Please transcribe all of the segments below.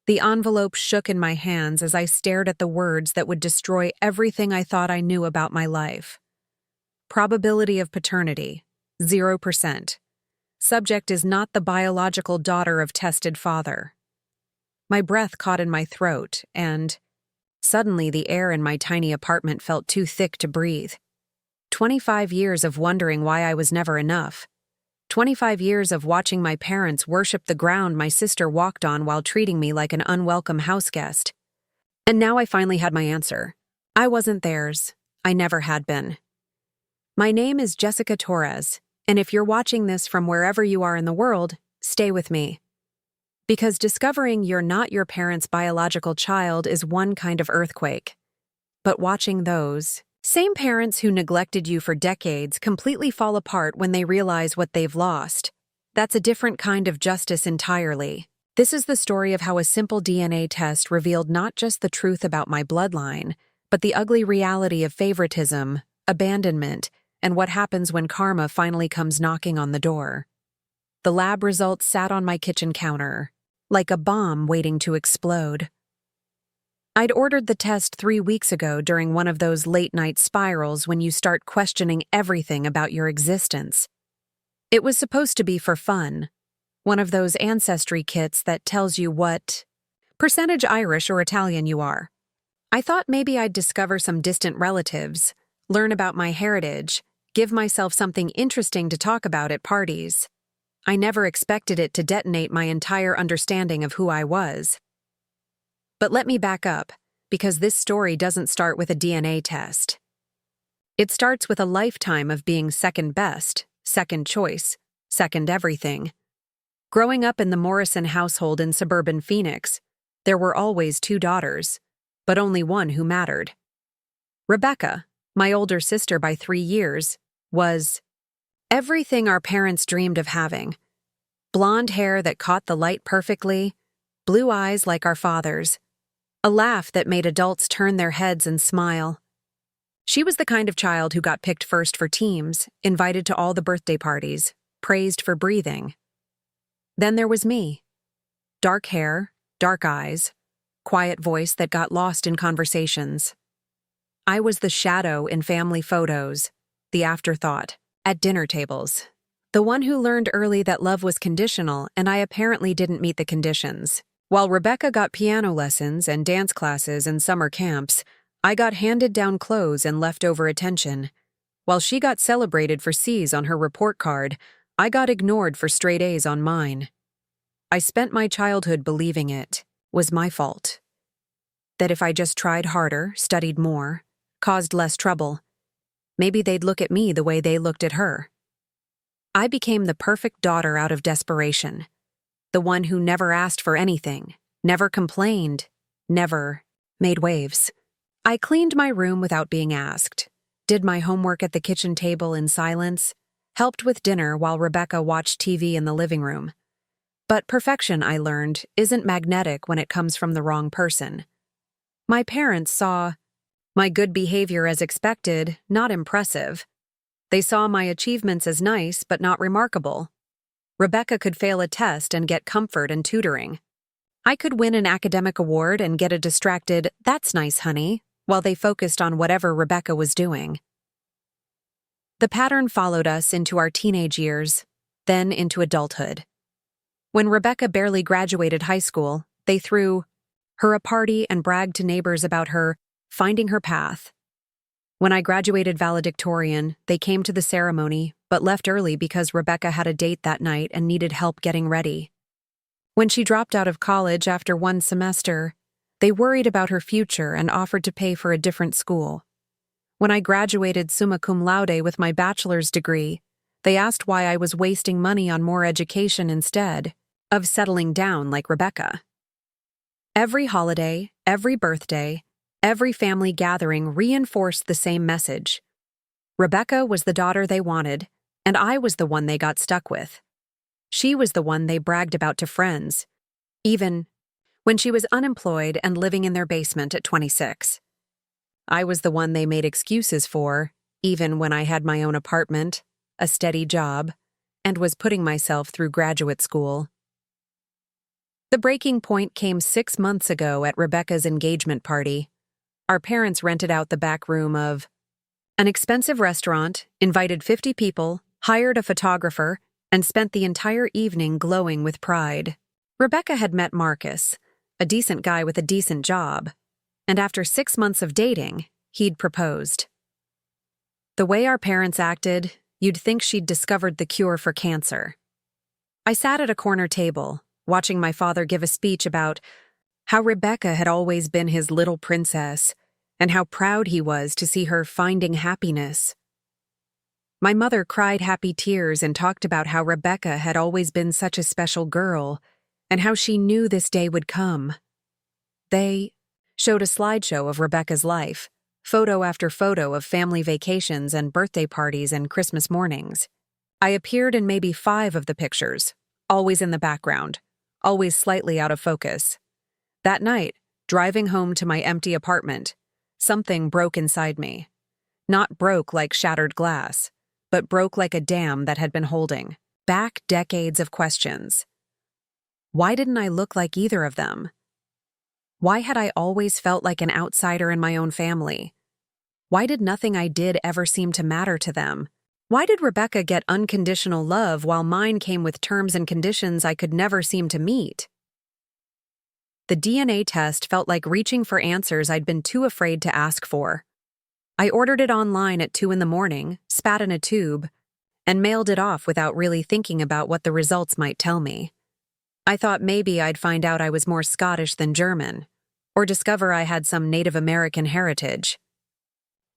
The envelope shook in my hands as I stared at the words that would destroy everything I thought I knew about my life. Probability of paternity, 0%. Subject is not the biological daughter of tested father. My breath caught in my throat, and suddenly the air in my tiny apartment felt too thick to breathe. 25 years of wondering why I was never enough. 25 years of watching my parents worship the ground my sister walked on while treating me like an unwelcome houseguest. And now I finally had my answer. I wasn't theirs. I never had been. My name is Jessica Torres, and if you're watching this from wherever you are in the world, stay with me. Because discovering you're not your parents' biological child is one kind of earthquake. But watching those same parents who neglected you for decades completely fall apart when they realize what they've lost, that's a different kind of justice entirely. This is the story of how a simple DNA test revealed not just the truth about my bloodline, but the ugly reality of favoritism, abandonment, and what happens when karma finally comes knocking on the door. The lab results sat on my kitchen counter, like a bomb waiting to explode. I'd ordered the test 3 weeks ago during one of those late-night spirals when you start questioning everything about your existence. It was supposed to be for fun, one of those ancestry kits that tells you what percentage Irish or Italian you are. I thought maybe I'd discover some distant relatives, learn about my heritage, give myself something interesting to talk about at parties. I never expected it to detonate my entire understanding of who I was. But let me back up, because this story doesn't start with a DNA test. It starts with a lifetime of being second best, second choice, second everything. Growing up in the Morrison household in suburban Phoenix, there were always 2 daughters, but only one who mattered. Rebecca, my older sister by 3 years, was everything our parents dreamed of having. Blonde hair that caught the light perfectly, blue eyes like our father's, a laugh that made adults turn their heads and smile. She was the kind of child who got picked first for teams, invited to all the birthday parties, praised for breathing. Then there was me. Dark hair, dark eyes, quiet voice that got lost in conversations. I was the shadow in family photos, the afterthought, at dinner tables. The one who learned early that love was conditional, and I apparently didn't meet the conditions. While Rebecca got piano lessons and dance classes and summer camps, I got handed down clothes and leftover attention. While she got celebrated for C's on her report card, I got ignored for straight A's on mine. I spent my childhood believing it was my fault. That if I just tried harder, studied more, caused less trouble, maybe they'd look at me the way they looked at her. I became the perfect daughter out of desperation. The one who never asked for anything, never complained, never made waves. I cleaned my room without being asked, did my homework at the kitchen table in silence, helped with dinner while Rebecca watched TV in the living room. But perfection, I learned, isn't magnetic when it comes from the wrong person. My parents saw my good behavior as expected, not impressive. They saw my achievements as nice but not remarkable. Rebecca could fail a test and get comfort and tutoring. I could win an academic award and get a distracted, "That's nice, honey," while they focused on whatever Rebecca was doing. The pattern followed us into our teenage years, then into adulthood. When Rebecca barely graduated high school, they threw her a party and bragged to neighbors about her finding her path. When I graduated valedictorian, they came to the ceremony, but left early because Rebecca had a date that night and needed help getting ready. When she dropped out of college after one semester, they worried about her future and offered to pay for a different school. When I graduated summa cum laude with my bachelor's degree, they asked why I was wasting money on more education instead of settling down like Rebecca. Every holiday, every birthday, every family gathering reinforced the same message. Rebecca was the daughter they wanted, and I was the one they got stuck with. She was the one they bragged about to friends, even when she was unemployed and living in their basement at 26. I was the one they made excuses for, even when I had my own apartment, a steady job, and was putting myself through graduate school. The breaking point came 6 months ago at Rebecca's engagement party. Our parents rented out the back room of an expensive restaurant, invited 50 people, hired a photographer, and spent the entire evening glowing with pride. Rebecca had met Marcus, a decent guy with a decent job, and after 6 months of dating, he'd proposed. The way our parents acted, you'd think she'd discovered the cure for cancer. I sat at a corner table, watching my father give a speech about how Rebecca had always been his little princess, and how proud he was to see her finding happiness. My mother cried happy tears and talked about how Rebecca had always been such a special girl, and how she knew this day would come. They showed a slideshow of Rebecca's life, photo after photo of family vacations and birthday parties and Christmas mornings. I appeared in maybe 5 of the pictures, always in the background, always slightly out of focus. That night, driving home to my empty apartment, something broke inside me. Not broke like shattered glass, but broke like a dam that had been holding back decades of questions. Why didn't I look like either of them? Why had I always felt like an outsider in my own family? Why did nothing I did ever seem to matter to them? Why did Rebecca get unconditional love while mine came with terms and conditions I could never seem to meet? The DNA test felt like reaching for answers I'd been too afraid to ask for. I ordered it online at 2 a.m, spat in a tube, and mailed it off without really thinking about what the results might tell me. I thought maybe I'd find out I was more Scottish than German, or discover I had some Native American heritage.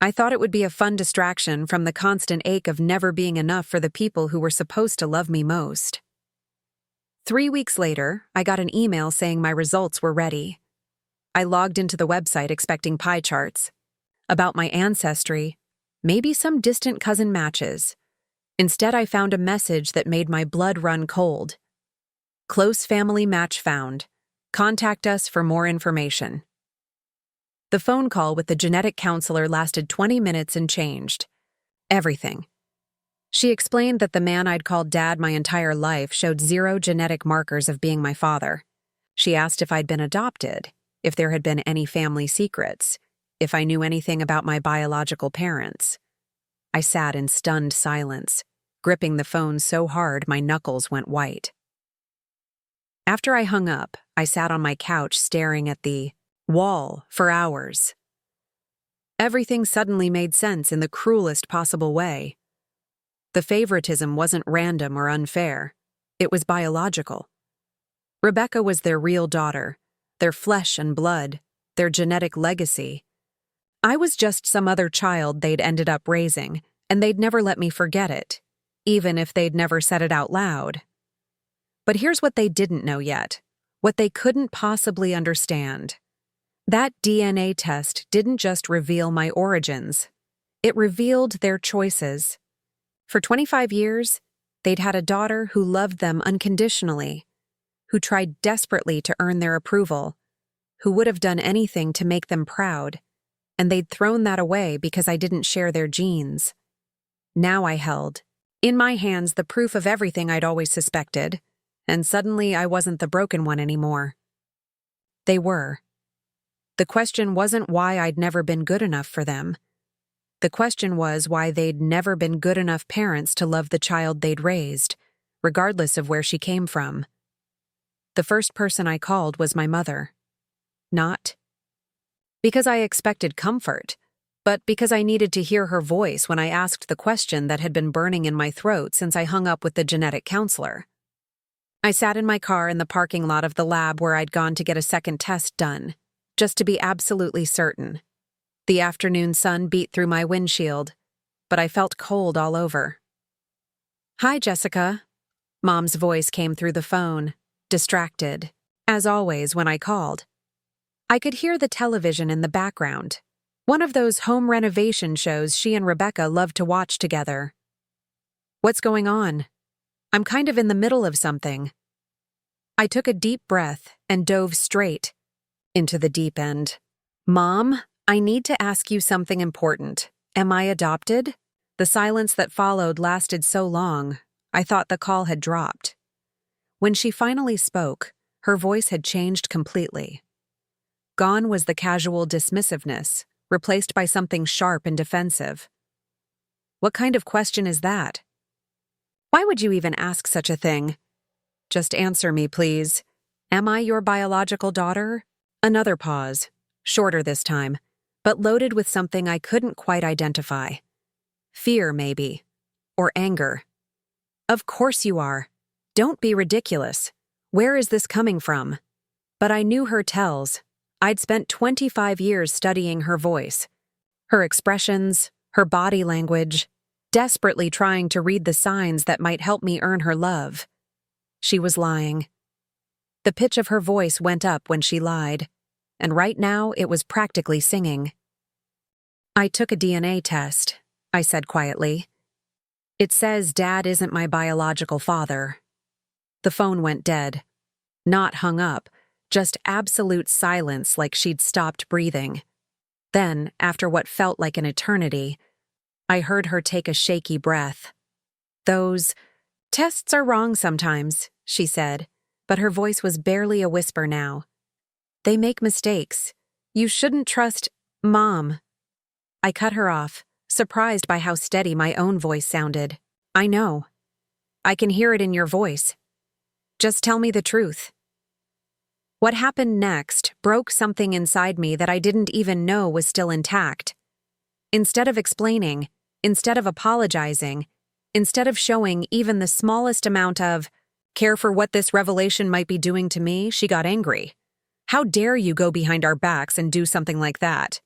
I thought it would be a fun distraction from the constant ache of never being enough for the people who were supposed to love me most. 3 weeks later, I got an email saying my results were ready. I logged into the website expecting pie charts. About my ancestry, maybe some distant cousin matches. Instead, I found a message that made my blood run cold. Close family match found. Contact us for more information. The phone call with the genetic counselor lasted 20 minutes and changed everything. She explained that the man I'd called Dad my entire life showed 0 genetic markers of being my father. She asked if I'd been adopted, if there had been any family secrets, if I knew anything about my biological parents. I sat in stunned silence, gripping the phone so hard my knuckles went white. After I hung up, I sat on my couch staring at the wall for hours. Everything suddenly made sense in the cruelest possible way. The favoritism wasn't random or unfair. It was biological. Rebecca was their real daughter, their flesh and blood, their genetic legacy. I was just some other child they'd ended up raising, and they'd never let me forget it, even if they'd never said it out loud. But here's what they didn't know yet, what they couldn't possibly understand. That DNA test didn't just reveal my origins. It revealed their choices. For 25 years, they'd had a daughter who loved them unconditionally, who tried desperately to earn their approval, who would have done anything to make them proud, and they'd thrown that away because I didn't share their genes. Now I held, in my hands, the proof of everything I'd always suspected, and suddenly I wasn't the broken one anymore. They were. The question wasn't why I'd never been good enough for them. The question was why they'd never been good enough parents to love the child they'd raised, regardless of where she came from. The first person I called was my mother. Not because I expected comfort, but because I needed to hear her voice when I asked the question that had been burning in my throat since I hung up with the genetic counselor. I sat in my car in the parking lot of the lab where I'd gone to get a second test done, just to be absolutely certain. The afternoon sun beat through my windshield, but I felt cold all over. "Hi, Jessica." Mom's voice came through the phone, distracted, as always when I called. I could hear the television in the background, one of those home renovation shows she and Rebecca loved to watch together. "What's going on?" "I'm kind of in the middle of something." I took a deep breath and dove straight into the deep end. "Mom, I need to ask you something important. Am I adopted?" The silence that followed lasted so long, I thought the call had dropped. When she finally spoke, her voice had changed completely. Gone was the casual dismissiveness, replaced by something sharp and defensive. What kind of question is that? Why would you even ask such a thing? Just answer me, please. Am I your biological daughter? Another pause, shorter this time, but loaded with something I couldn't quite identify. Fear, maybe. Or anger. Of course you are. Don't be ridiculous. Where is this coming from? But I knew her tells. I'd spent 25 years studying her voice, her expressions, her body language, desperately trying to read the signs that might help me earn her love. She was lying. The pitch of her voice went up when she lied, and right now it was practically singing. I took a DNA test, I said quietly. It says Dad isn't my biological father. The phone went dead. Not hung up, just absolute silence like she'd stopped breathing. Then, after what felt like an eternity, I heard her take a shaky breath. Those tests are wrong sometimes, she said, but her voice was barely a whisper now. They make mistakes. You shouldn't trust Mom. I cut her off, surprised by how steady my own voice sounded. I know. I can hear it in your voice. Just tell me the truth. What happened next broke something inside me that I didn't even know was still intact. Instead of explaining, instead of apologizing, instead of showing even the smallest amount of care for what this revelation might be doing to me, she got angry. How dare you go behind our backs and do something like that?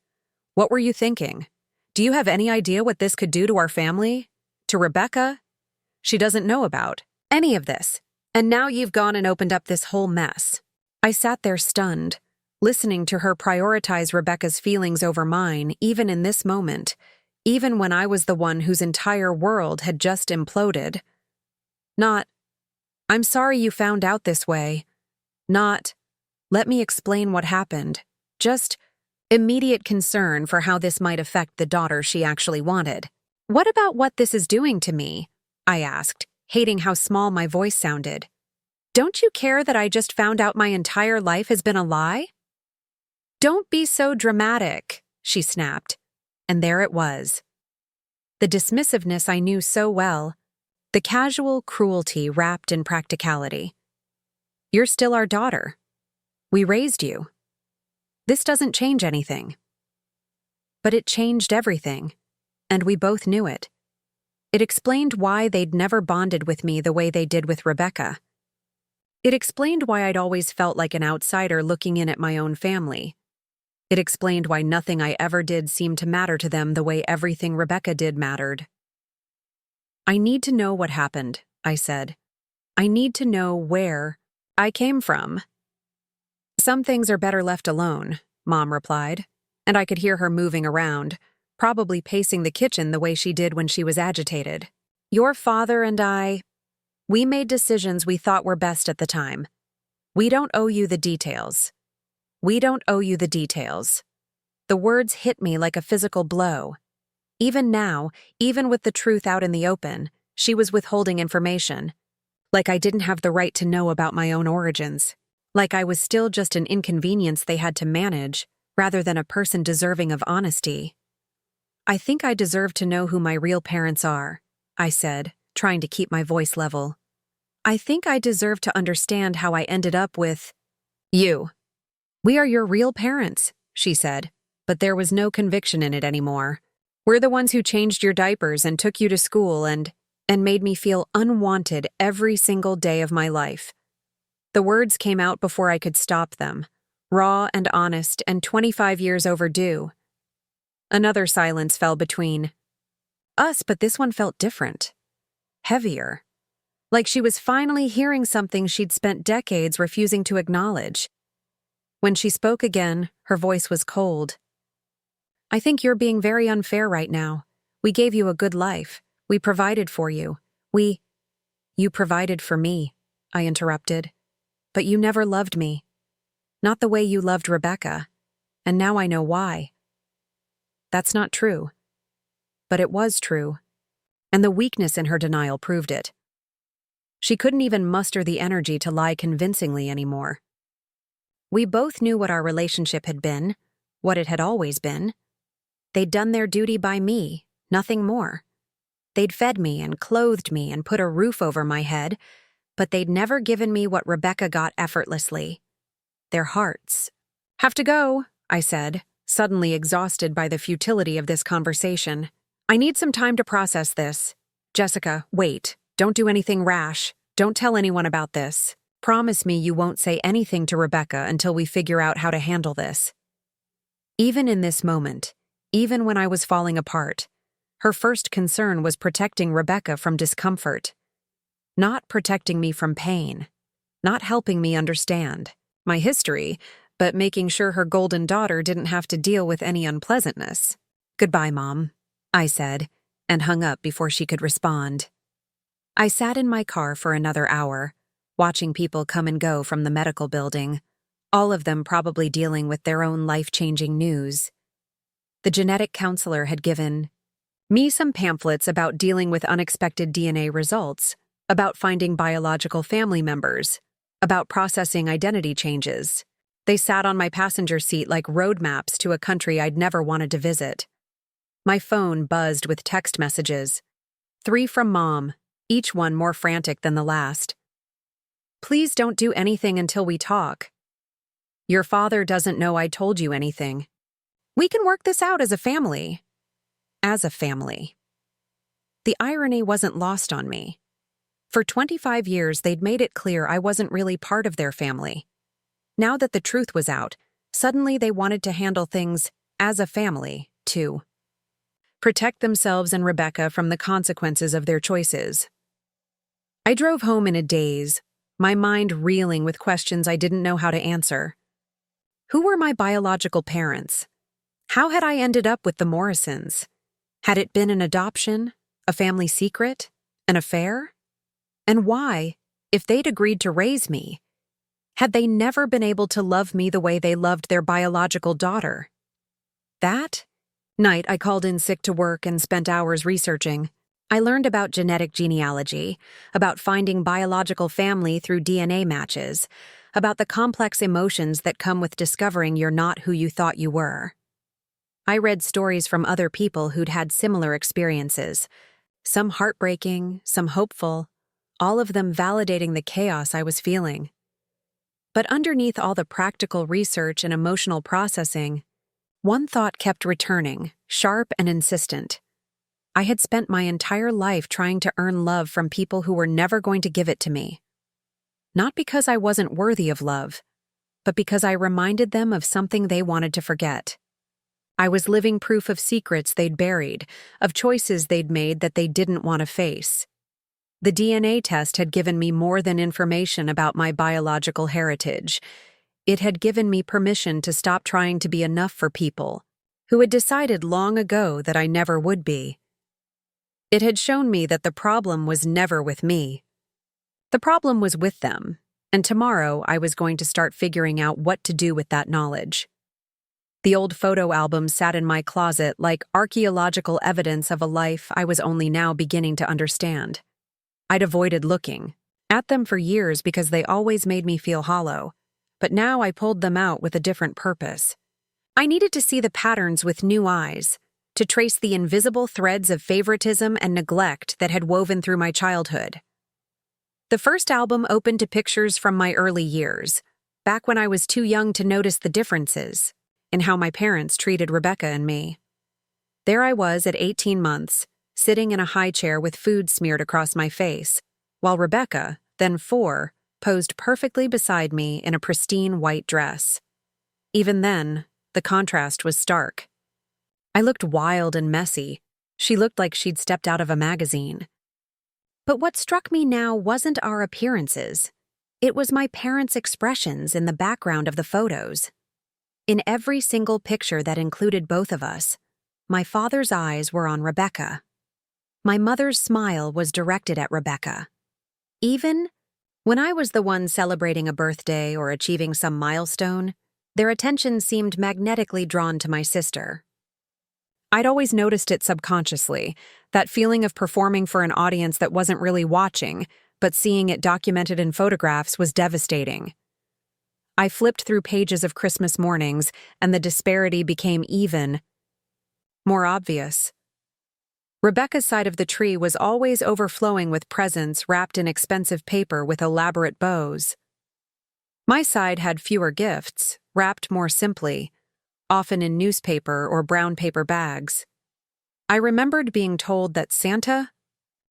What were you thinking? Do you have any idea what this could do to our family? To Rebecca? She doesn't know about any of this. And now you've gone and opened up this whole mess. I sat there stunned, listening to her prioritize Rebecca's feelings over mine, even in this moment, even when I was the one whose entire world had just imploded. Not, I'm sorry you found out this way. Not, let me explain what happened. Just immediate concern for how this might affect the daughter she actually wanted. What about what this is doing to me? I asked, hating how small my voice sounded. Don't you care that I just found out my entire life has been a lie? Don't be so dramatic, she snapped. And there it was. The dismissiveness I knew so well, the casual cruelty wrapped in practicality. You're still our daughter. We raised you. This doesn't change anything. But it changed everything, and we both knew it. It explained why they'd never bonded with me the way they did with Rebecca. It explained why I'd always felt like an outsider looking in at my own family. It explained why nothing I ever did seemed to matter to them the way everything Rebecca did mattered. I need to know what happened, I said. I need to know where I came from. Some things are better left alone, Mom replied, and I could hear her moving around, probably pacing the kitchen the way she did when she was agitated. Your father and we made decisions we thought were best at the time. We don't owe you the details. We don't owe you the details. The words hit me like a physical blow. Even now, even with the truth out in the open, she was withholding information. Like I didn't have the right to know about my own origins. Like I was still just an inconvenience they had to manage, rather than a person deserving of honesty. I think I deserve to know who my real parents are, I said, trying to keep my voice level. I think I deserve to understand how I ended up with you. We are your real parents, she said, but there was no conviction in it anymore. We're the ones who changed your diapers and took you to school and made me feel unwanted every single day of my life. The words came out before I could stop them, raw and honest and 25 years overdue. Another silence fell between us, but this one felt different. Heavier. Like she was finally hearing something she'd spent decades refusing to acknowledge. When she spoke again, her voice was cold. I think you're being very unfair right now. We gave you a good life. We provided for you. You provided for me, I interrupted. But you never loved me. Not the way you loved Rebecca. And now I know why. That's not true. But it was true. And the weakness in her denial proved it. She couldn't even muster the energy to lie convincingly anymore. We both knew what our relationship had been, what it had always been. They'd done their duty by me, nothing more. They'd fed me and clothed me and put a roof over my head, but they'd never given me what Rebecca got effortlessly: their hearts. "Have to go," I said, suddenly exhausted by the futility of this conversation. "I need some time to process this." "Jessica, wait. Don't do anything rash. Don't tell anyone about this. Promise me you won't say anything to Rebecca until we figure out how to handle this." Even in this moment, even when I was falling apart, her first concern was protecting Rebecca from discomfort. Not protecting me from pain. Not helping me understand my history, but making sure her golden daughter didn't have to deal with any unpleasantness. "Goodbye, Mom," I said, and hung up before she could respond. I sat in my car for another hour, watching people come and go from the medical building, all of them probably dealing with their own life-changing news. The genetic counselor had given me some pamphlets about dealing with unexpected DNA results, about finding biological family members, about processing identity changes. They sat on my passenger seat like road maps to a country I'd never wanted to visit. My phone buzzed with text messages. 3 from Mom, each one more frantic than the last. "Please don't do anything until we talk. Your father doesn't know I told you anything. We can work this out as a family." As a family. The irony wasn't lost on me. For 25 years, they'd made it clear I wasn't really part of their family. Now that the truth was out, suddenly they wanted to handle things as a family, too. Protect themselves and Rebecca from the consequences of their choices. I drove home in a daze, my mind reeling with questions I didn't know how to answer. Who were my biological parents? How had I ended up with the Morrisons? Had it been an adoption, a family secret, an affair? And why, if they'd agreed to raise me, had they never been able to love me the way they loved their biological daughter? That night, I called in sick to work and spent hours researching. I learned about genetic genealogy, about finding biological family through DNA matches, about the complex emotions that come with discovering you're not who you thought you were. I read stories from other people who'd had similar experiences, some heartbreaking, some hopeful, all of them validating the chaos I was feeling. But underneath all the practical research and emotional processing, one thought kept returning, sharp and insistent. I had spent my entire life trying to earn love from people who were never going to give it to me. Not because I wasn't worthy of love, but because I reminded them of something they wanted to forget. I was living proof of secrets they'd buried, of choices they'd made that they didn't want to face. The DNA test had given me more than information about my biological heritage. It had given me permission to stop trying to be enough for people who had decided long ago that I never would be. It had shown me that the problem was never with me. The problem was with them, and tomorrow I was going to start figuring out what to do with that knowledge. The old photo album sat in my closet like archaeological evidence of a life I was only now beginning to understand. I'd avoided looking at them for years because they always made me feel hollow, but now I pulled them out with a different purpose. I needed to see the patterns with new eyes, to trace the invisible threads of favoritism and neglect that had woven through my childhood. The first album opened to pictures from my early years, back when I was too young to notice the differences in how my parents treated Rebecca and me. There I was at 18 months, sitting in a high chair with food smeared across my face, while Rebecca, then 4, posed perfectly beside me in a pristine white dress. Even then, the contrast was stark. I looked wild and messy. She looked like she'd stepped out of a magazine. But what struck me now wasn't our appearances. It was my parents' expressions in the background of the photos. In every single picture that included both of us, my father's eyes were on Rebecca. My mother's smile was directed at Rebecca. Even when I was the one celebrating a birthday or achieving some milestone, their attention seemed magnetically drawn to my sister. I'd always noticed it subconsciously, that feeling of performing for an audience that wasn't really watching, but seeing it documented in photographs was devastating. I flipped through pages of Christmas mornings, and the disparity became even more obvious. Rebecca's side of the tree was always overflowing with presents wrapped in expensive paper with elaborate bows. My side had fewer gifts, wrapped more simply, often in newspaper or brown paper bags. I remembered being told that Santa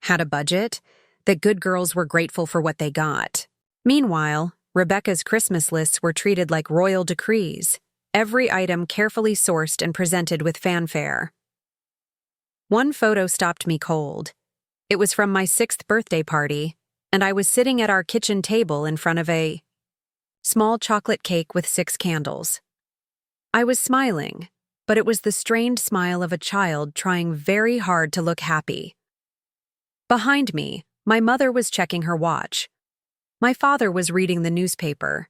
had a budget, that good girls were grateful for what they got. Meanwhile, Rebecca's Christmas lists were treated like royal decrees, every item carefully sourced and presented with fanfare. One photo stopped me cold. It was from my 6th birthday party, and I was sitting at our kitchen table in front of a small chocolate cake with 6 candles. I was smiling, but it was the strained smile of a child trying very hard to look happy. Behind me, my mother was checking her watch. My father was reading the newspaper.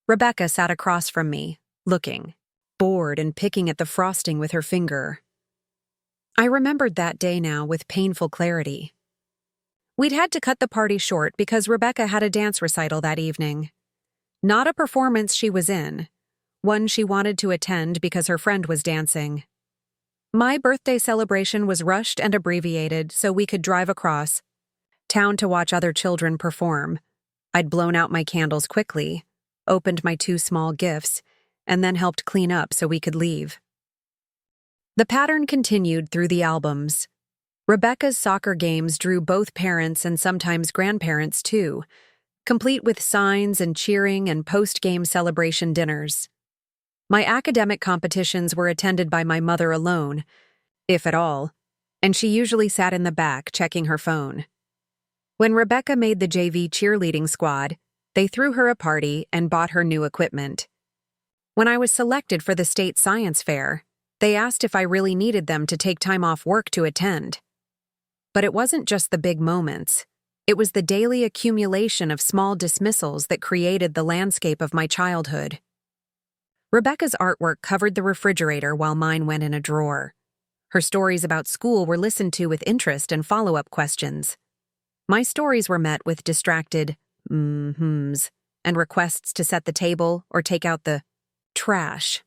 Rebecca sat across from me, looking bored and picking at the frosting with her finger. I remembered that day now with painful clarity. We'd had to cut the party short because Rebecca had a dance recital that evening. Not a performance she was in, one she wanted to attend because her friend was dancing. My birthday celebration was rushed and abbreviated so we could drive across town to watch other children perform. I'd blown out my candles quickly, opened my 2 small gifts, and then helped clean up so we could leave. The pattern continued through the albums. Rebecca's soccer games drew both parents and sometimes grandparents too, complete with signs and cheering and post-game celebration dinners. My academic competitions were attended by my mother alone, if at all, and she usually sat in the back checking her phone. When Rebecca made the JV cheerleading squad, they threw her a party and bought her new equipment. When I was selected for the state science fair, they asked if I really needed them to take time off work to attend. But it wasn't just the big moments. It was the daily accumulation of small dismissals that created the landscape of my childhood. Rebecca's artwork covered the refrigerator while mine went in a drawer. Her stories about school were listened to with interest and follow-up questions. My stories were met with distracted mm-hms and requests to set the table or take out the trash.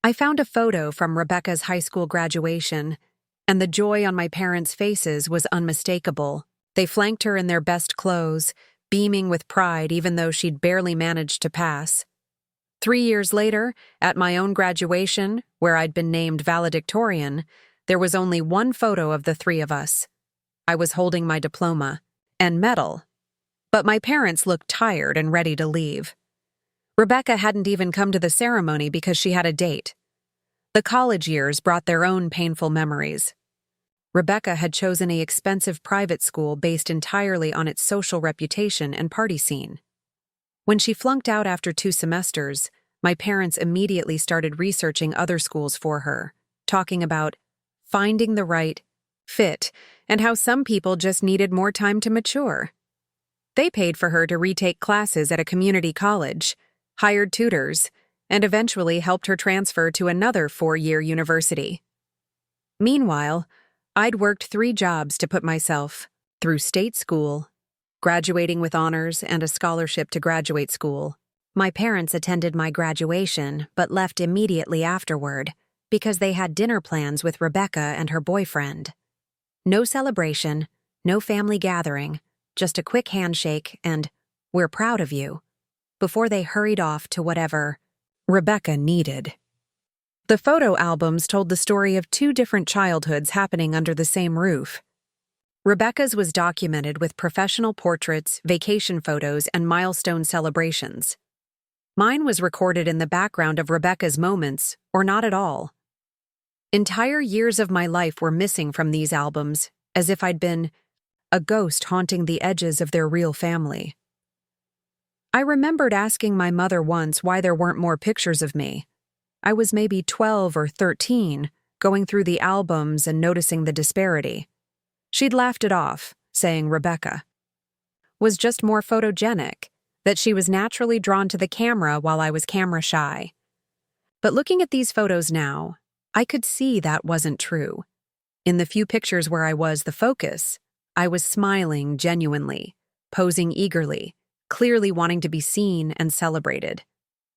I found a photo from Rebecca's high school graduation, and the joy on my parents' faces was unmistakable. They flanked her in their best clothes, beaming with pride even though she'd barely managed to pass. 3 years later, at my own graduation, where I'd been named valedictorian, there was only one photo of the 3 of us. I was holding my diploma and medal, but my parents looked tired and ready to leave. Rebecca hadn't even come to the ceremony because she had a date. The college years brought their own painful memories. Rebecca had chosen an expensive private school based entirely on its social reputation and party scene. When she flunked out after 2 semesters, my parents immediately started researching other schools for her, talking about finding the right fit and how some people just needed more time to mature. They paid for her to retake classes at a community college, hired tutors, and eventually helped her transfer to another 4-year university. Meanwhile, I'd worked 3 jobs to put myself through state school, graduating with honors and a scholarship to graduate school. My parents attended my graduation but left immediately afterward because they had dinner plans with Rebecca and her boyfriend. No celebration, no family gathering, just a quick handshake and, "We're proud of you," before they hurried off to whatever Rebecca needed. The photo albums told the story of 2 different childhoods happening under the same roof. Rebecca's was documented with professional portraits, vacation photos, and milestone celebrations. Mine was recorded in the background of Rebecca's moments, or not at all. Entire years of my life were missing from these albums, as if I'd been a ghost haunting the edges of their real family. I remembered asking my mother once why there weren't more pictures of me. I was maybe 12 or 13, going through the albums and noticing the disparity. She'd laughed it off, saying Rebecca was just more photogenic, that she was naturally drawn to the camera while I was camera shy. But looking at these photos now, I could see that wasn't true. In the few pictures where I was the focus, I was smiling genuinely, posing eagerly, clearly wanting to be seen and celebrated.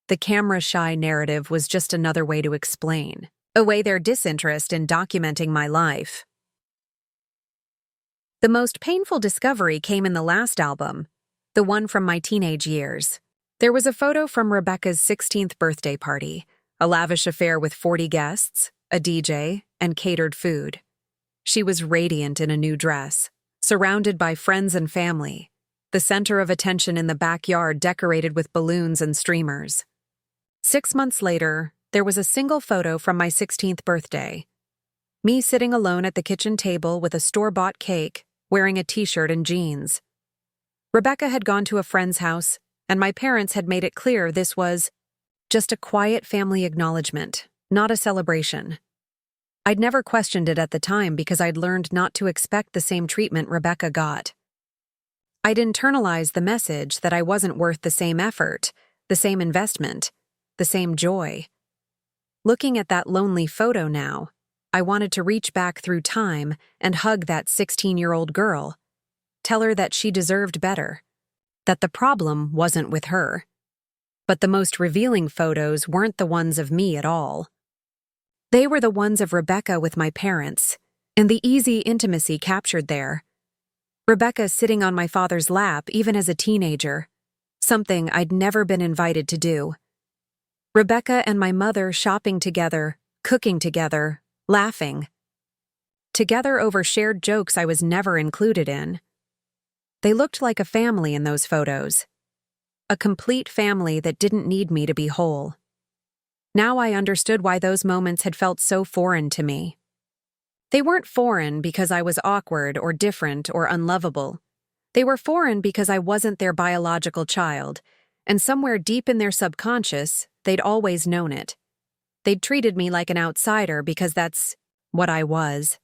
The camera-shy narrative was just another way to explain away their disinterest in documenting my life. The most painful discovery came in the last album, the one from my teenage years. There was a photo from Rebecca's 16th birthday party, a lavish affair with 40 guests, a DJ, and catered food. She was radiant in a new dress, surrounded by friends and family, the center of attention in the backyard decorated with balloons and streamers. 6 months later, there was a single photo from my 16th birthday. Me sitting alone at the kitchen table with a store-bought cake, wearing a t-shirt and jeans. Rebecca had gone to a friend's house, and my parents had made it clear this was just a quiet family acknowledgement, not a celebration. I'd never questioned it at the time because I'd learned not to expect the same treatment Rebecca got. I'd internalized the message that I wasn't worth the same effort, the same investment, the same joy. Looking at that lonely photo now, I wanted to reach back through time and hug that 16-year-old girl, tell her that she deserved better, that the problem wasn't with her. But the most revealing photos weren't the ones of me at all. They were the ones of Rebecca with my parents, and the easy intimacy captured there. Rebecca sitting on my father's lap even as a teenager, something I'd never been invited to do. Rebecca and my mother shopping together, cooking together, laughing. Together over shared jokes I was never included in. They looked like a family in those photos. A complete family that didn't need me to be whole. Now I understood why those moments had felt so foreign to me. They weren't foreign because I was awkward or different or unlovable. They were foreign because I wasn't their biological child, and somewhere deep in their subconscious, they'd always known it. They'd treated me like an outsider because that's what I was.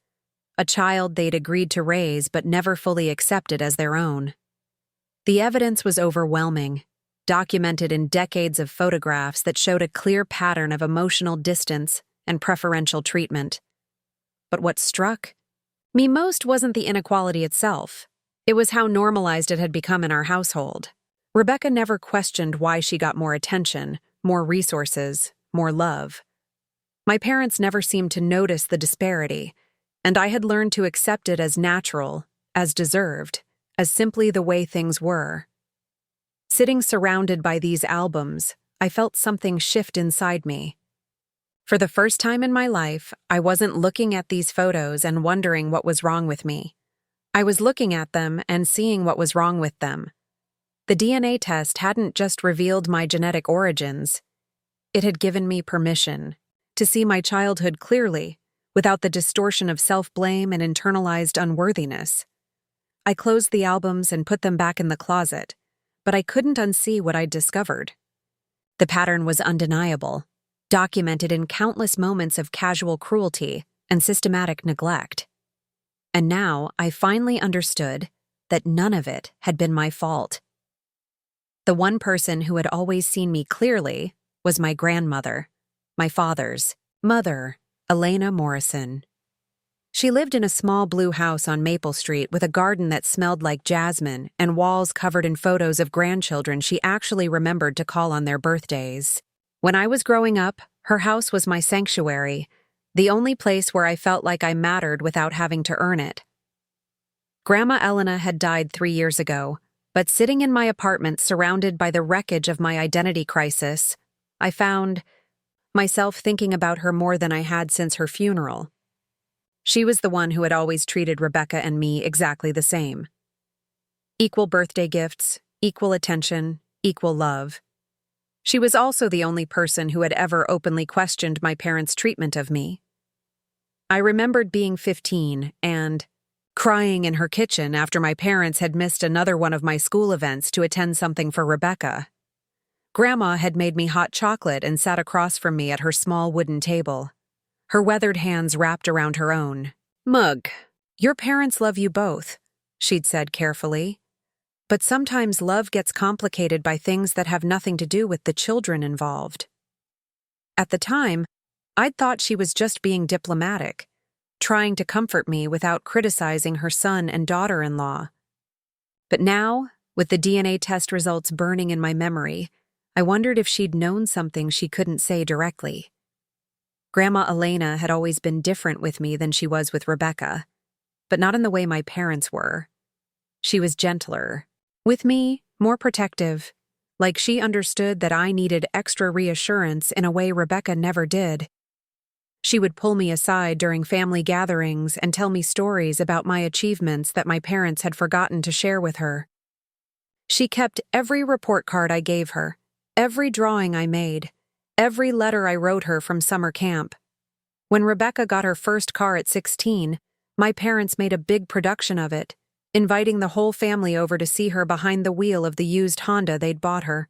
A child they'd agreed to raise but never fully accepted as their own. The evidence was overwhelming, documented in decades of photographs that showed a clear pattern of emotional distance and preferential treatment. But what struck me most wasn't the inequality itself. It was how normalized it had become in our household. Rebecca never questioned why she got more attention, more resources, more love. My parents never seemed to notice the disparity, and I had learned to accept it as natural, as deserved, as simply the way things were. Sitting surrounded by these albums, I felt something shift inside me. For the first time in my life, I wasn't looking at these photos and wondering what was wrong with me. I was looking at them and seeing what was wrong with them. The DNA test hadn't just revealed my genetic origins. It had given me permission to see my childhood clearly, without the distortion of self-blame and internalized unworthiness. I closed the albums and put them back in the closet, but I couldn't unsee what I'd discovered. The pattern was undeniable, documented in countless moments of casual cruelty and systematic neglect. And now I finally understood that none of it had been my fault. The one person who had always seen me clearly was my grandmother, my father's mother, Elena Morrison. She lived in a small blue house on Maple Street with a garden that smelled like jasmine and walls covered in photos of grandchildren she actually remembered to call on their birthdays. When I was growing up, her house was my sanctuary, the only place where I felt like I mattered without having to earn it. Grandma Elena had died 3 years ago, but sitting in my apartment surrounded by the wreckage of my identity crisis, I found myself thinking about her more than I had since her funeral. She was the one who had always treated Rebecca and me exactly the same. Equal birthday gifts, equal attention, equal love. She was also the only person who had ever openly questioned my parents' treatment of me. I remembered being 15 and crying in her kitchen after my parents had missed another one of my school events to attend something for Rebecca. Grandma had made me hot chocolate and sat across from me at her small wooden table, her weathered hands wrapped around her own. "Mug, your parents love you both," she'd said carefully. "But sometimes love gets complicated by things that have nothing to do with the children involved." At the time, I'd thought she was just being diplomatic, trying to comfort me without criticizing her son and daughter-in-law. But now, With the DNA test results burning in my memory, I wondered if she'd known something she couldn't say directly. Grandma Elena had always been different with me than she was with Rebecca, but not in the way my parents were. She was gentler. With me, more protective, like she understood that I needed extra reassurance in a way Rebecca never did. She would pull me aside during family gatherings and tell me stories about my achievements that my parents had forgotten to share with her. She kept every report card I gave her, every drawing I made, every letter I wrote her from summer camp. When Rebecca got her first car at 16, my parents made a big production of it, inviting the whole family over to see her behind the wheel of the used Honda they'd bought her.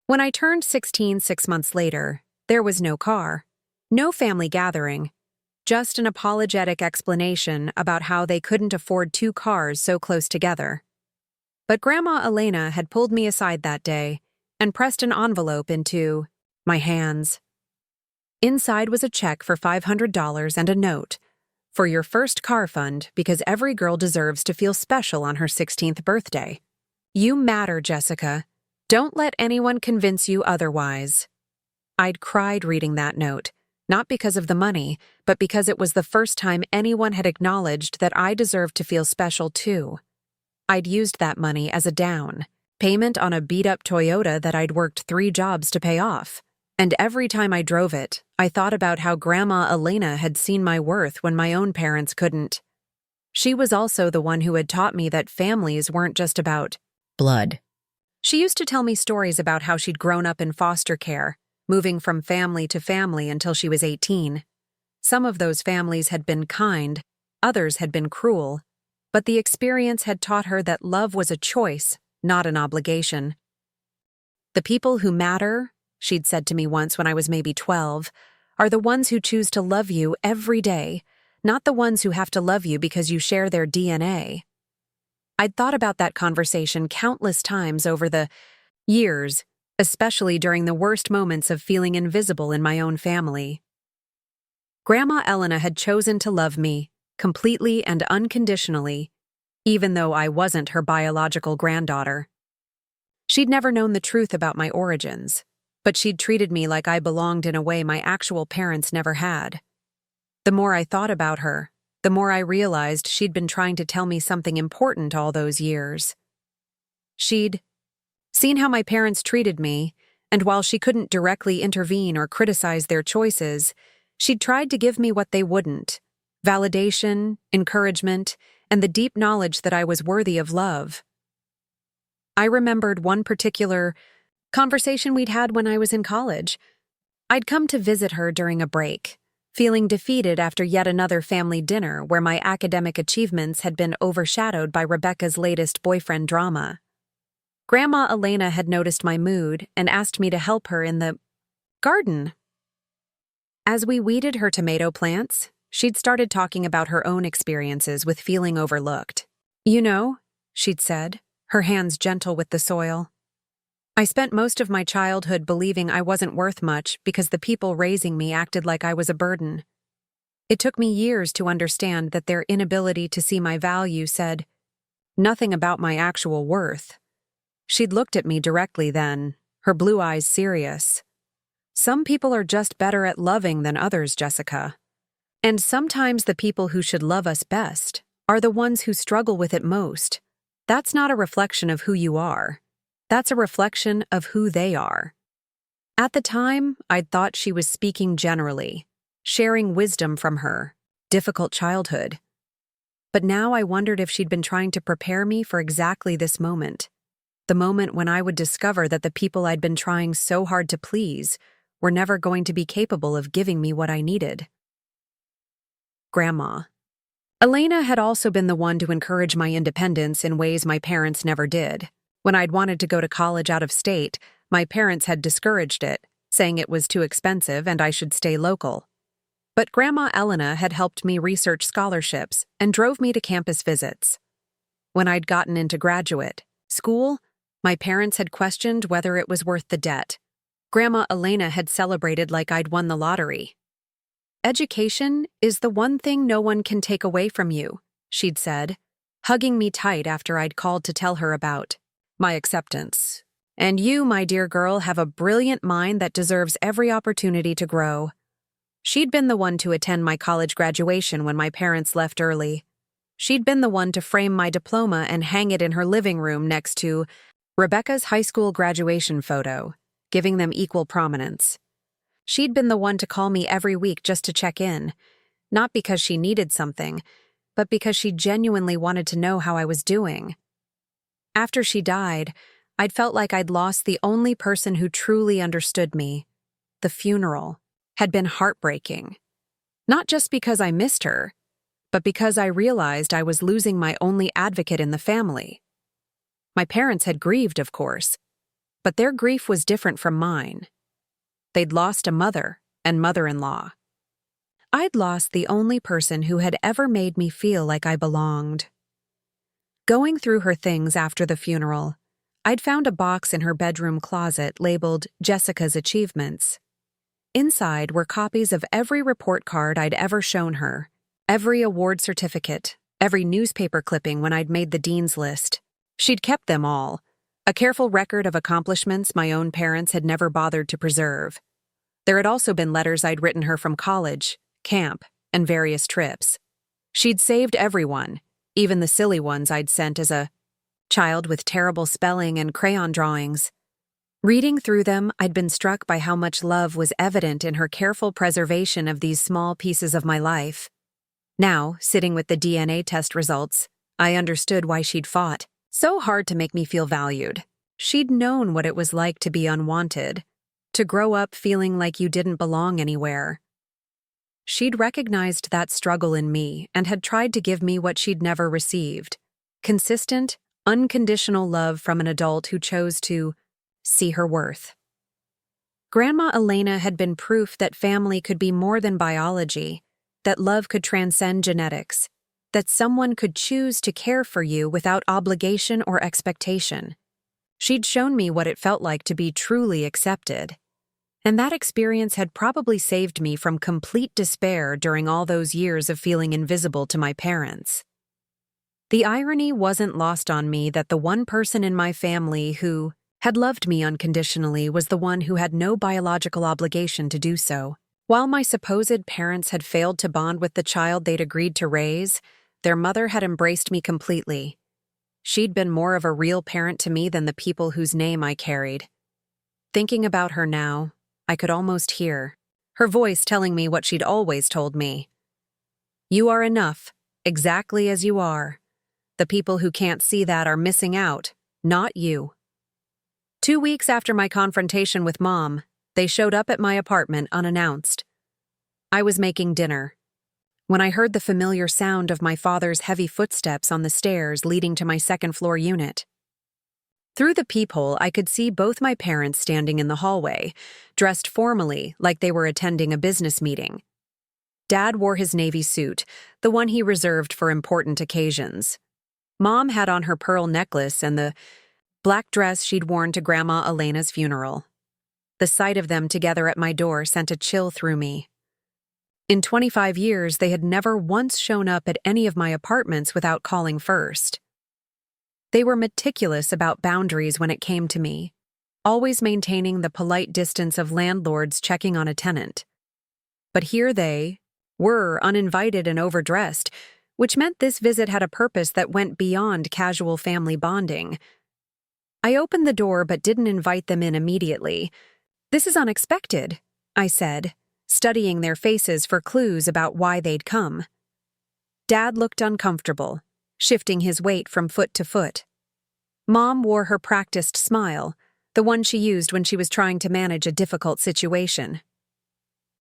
When I turned 16 6 months later, there was no car, no family gathering, just an apologetic explanation about how they couldn't afford 2 cars so close together. But Grandma Elena had pulled me aside that day and pressed an envelope into my hands. Inside was a check for $500 and a note, "For your first car fund, because every girl deserves to feel special on her 16th birthday. You matter, Jessica. Don't let anyone convince you otherwise." I'd cried reading that note, not because of the money, but because it was the first time anyone had acknowledged that I deserved to feel special too. I'd used that money as a down payment on a beat-up Toyota that I'd worked 3 jobs to pay off. And every time I drove it, I thought about how Grandma Elena had seen my worth when my own parents couldn't. She was also the one who had taught me that families weren't just about blood. She used to tell me stories about how she'd grown up in foster care, moving from family to family until she was 18. Some of those families had been kind, others had been cruel, but the experience had taught her that love was a choice, not an obligation. "The people who matter," she'd said to me once when I was maybe 12, "are the ones who choose to love you every day, not the ones who have to love you because you share their DNA." I'd thought about that conversation countless times over the years, especially during the worst moments of feeling invisible in my own family. Grandma Elena had chosen to love me, completely and unconditionally, even though I wasn't her biological granddaughter. She'd never known the truth about my origins, but she'd treated me like I belonged in a way my actual parents never had. The more I thought about her, the more I realized she'd been trying to tell me something important all those years. She'd seen how my parents treated me, and while she couldn't directly intervene or criticize their choices, she'd tried to give me what they wouldn't: validation, encouragement, and the deep knowledge that I was worthy of love. I remembered one particular conversation we'd had when I was in college. I'd come to visit her during a break, feeling defeated after yet another family dinner where my academic achievements had been overshadowed by Rebecca's latest boyfriend drama. Grandma Elena had noticed my mood and asked me to help her in the garden. As we weeded her tomato plants, she'd started talking about her own experiences with feeling overlooked. "You know," she'd said, her hands gentle with the soil, "I spent most of my childhood believing I wasn't worth much because the people raising me acted like I was a burden. It took me years to understand that their inability to see my value said nothing about my actual worth." She'd looked at me directly then, her blue eyes serious. "Some people are just better at loving than others, Jessica. And sometimes the people who should love us best are the ones who struggle with it most. That's not a reflection of who you are. That's a reflection of who they are." At the time, I'd thought she was speaking generally, sharing wisdom from her difficult childhood. But now I wondered if she'd been trying to prepare me for exactly this moment, the moment when I would discover that the people I'd been trying so hard to please were never going to be capable of giving me what I needed. Grandma Elena had also been the one to encourage my independence in ways my parents never did. When I'd wanted to go to college out of state, my parents had discouraged it, saying it was too expensive and I should stay local. But Grandma Elena had helped me research scholarships and drove me to campus visits. When I'd gotten into graduate school, my parents had questioned whether it was worth the debt. Grandma Elena had celebrated like I'd won the lottery. "Education is the one thing no one can take away from you," she'd said, hugging me tight after I'd called to tell her about my acceptance. And you, my dear girl, have a brilliant mind that deserves every opportunity to grow. She'd been the one to attend my college graduation when my parents left early. She'd been the one to frame my diploma and hang it in her living room next to Rebecca's high school graduation photo, giving them equal prominence. She'd been the one to call me every week just to check in, not because she needed something, but because she genuinely wanted to know how I was doing. After she died, I'd felt like I'd lost the only person who truly understood me. The funeral had been heartbreaking. Not just because I missed her, but because I realized I was losing my only advocate in the family. My parents had grieved, of course, but their grief was different from mine. They'd lost a mother and mother-in-law. I'd lost the only person who had ever made me feel like I belonged. Going through her things after the funeral, I'd found a box in her bedroom closet labeled Jessica's Achievements. Inside were copies of every report card I'd ever shown her, every award certificate, every newspaper clipping when I'd made the dean's list. She'd kept them all, a careful record of accomplishments my own parents had never bothered to preserve. There had also been letters I'd written her from college, camp, and various trips. She'd saved everyone, even the silly ones I'd sent as a child with terrible spelling and crayon drawings. Reading through them, I'd been struck by how much love was evident in her careful preservation of these small pieces of my life. Now, sitting with the DNA test results, I understood why she'd fought so hard to make me feel valued. She'd known what it was like to be unwanted, to grow up feeling like you didn't belong anywhere. She'd recognized that struggle in me and had tried to give me what she'd never received: consistent, unconditional love from an adult who chose to see her worth. Grandma Elena had been proof that family could be more than biology, that love could transcend genetics, that someone could choose to care for you without obligation or expectation. She'd shown me what it felt like to be truly accepted. And that experience had probably saved me from complete despair during all those years of feeling invisible to my parents. The irony wasn't lost on me that the one person in my family who had loved me unconditionally was the one who had no biological obligation to do so. While my supposed parents had failed to bond with the child they'd agreed to raise, their mother had embraced me completely. She'd been more of a real parent to me than the people whose name I carried. Thinking about her now, I could almost hear her voice telling me what she'd always told me. You are enough, exactly as you are. The people who can't see that are missing out, not you. 2 weeks after my confrontation with Mom, they showed up at my apartment unannounced. I was making dinner when I heard the familiar sound of my father's heavy footsteps on the stairs leading to my second-floor unit. Through the peephole, I could see both my parents standing in the hallway, dressed formally like they were attending a business meeting. Dad wore his navy suit, the one he reserved for important occasions. Mom had on her pearl necklace and the black dress she'd worn to Grandma Elena's funeral. The sight of them together at my door sent a chill through me. In 25 years, they had never once shown up at any of my apartments without calling first. They were meticulous about boundaries when it came to me, always maintaining the polite distance of landlords checking on a tenant. But here they were, uninvited and overdressed, which meant this visit had a purpose that went beyond casual family bonding. I opened the door but didn't invite them in immediately. This is unexpected, I said, studying their faces for clues about why they'd come. Dad looked uncomfortable, shifting his weight from foot to foot. Mom wore her practiced smile, the one she used when she was trying to manage a difficult situation.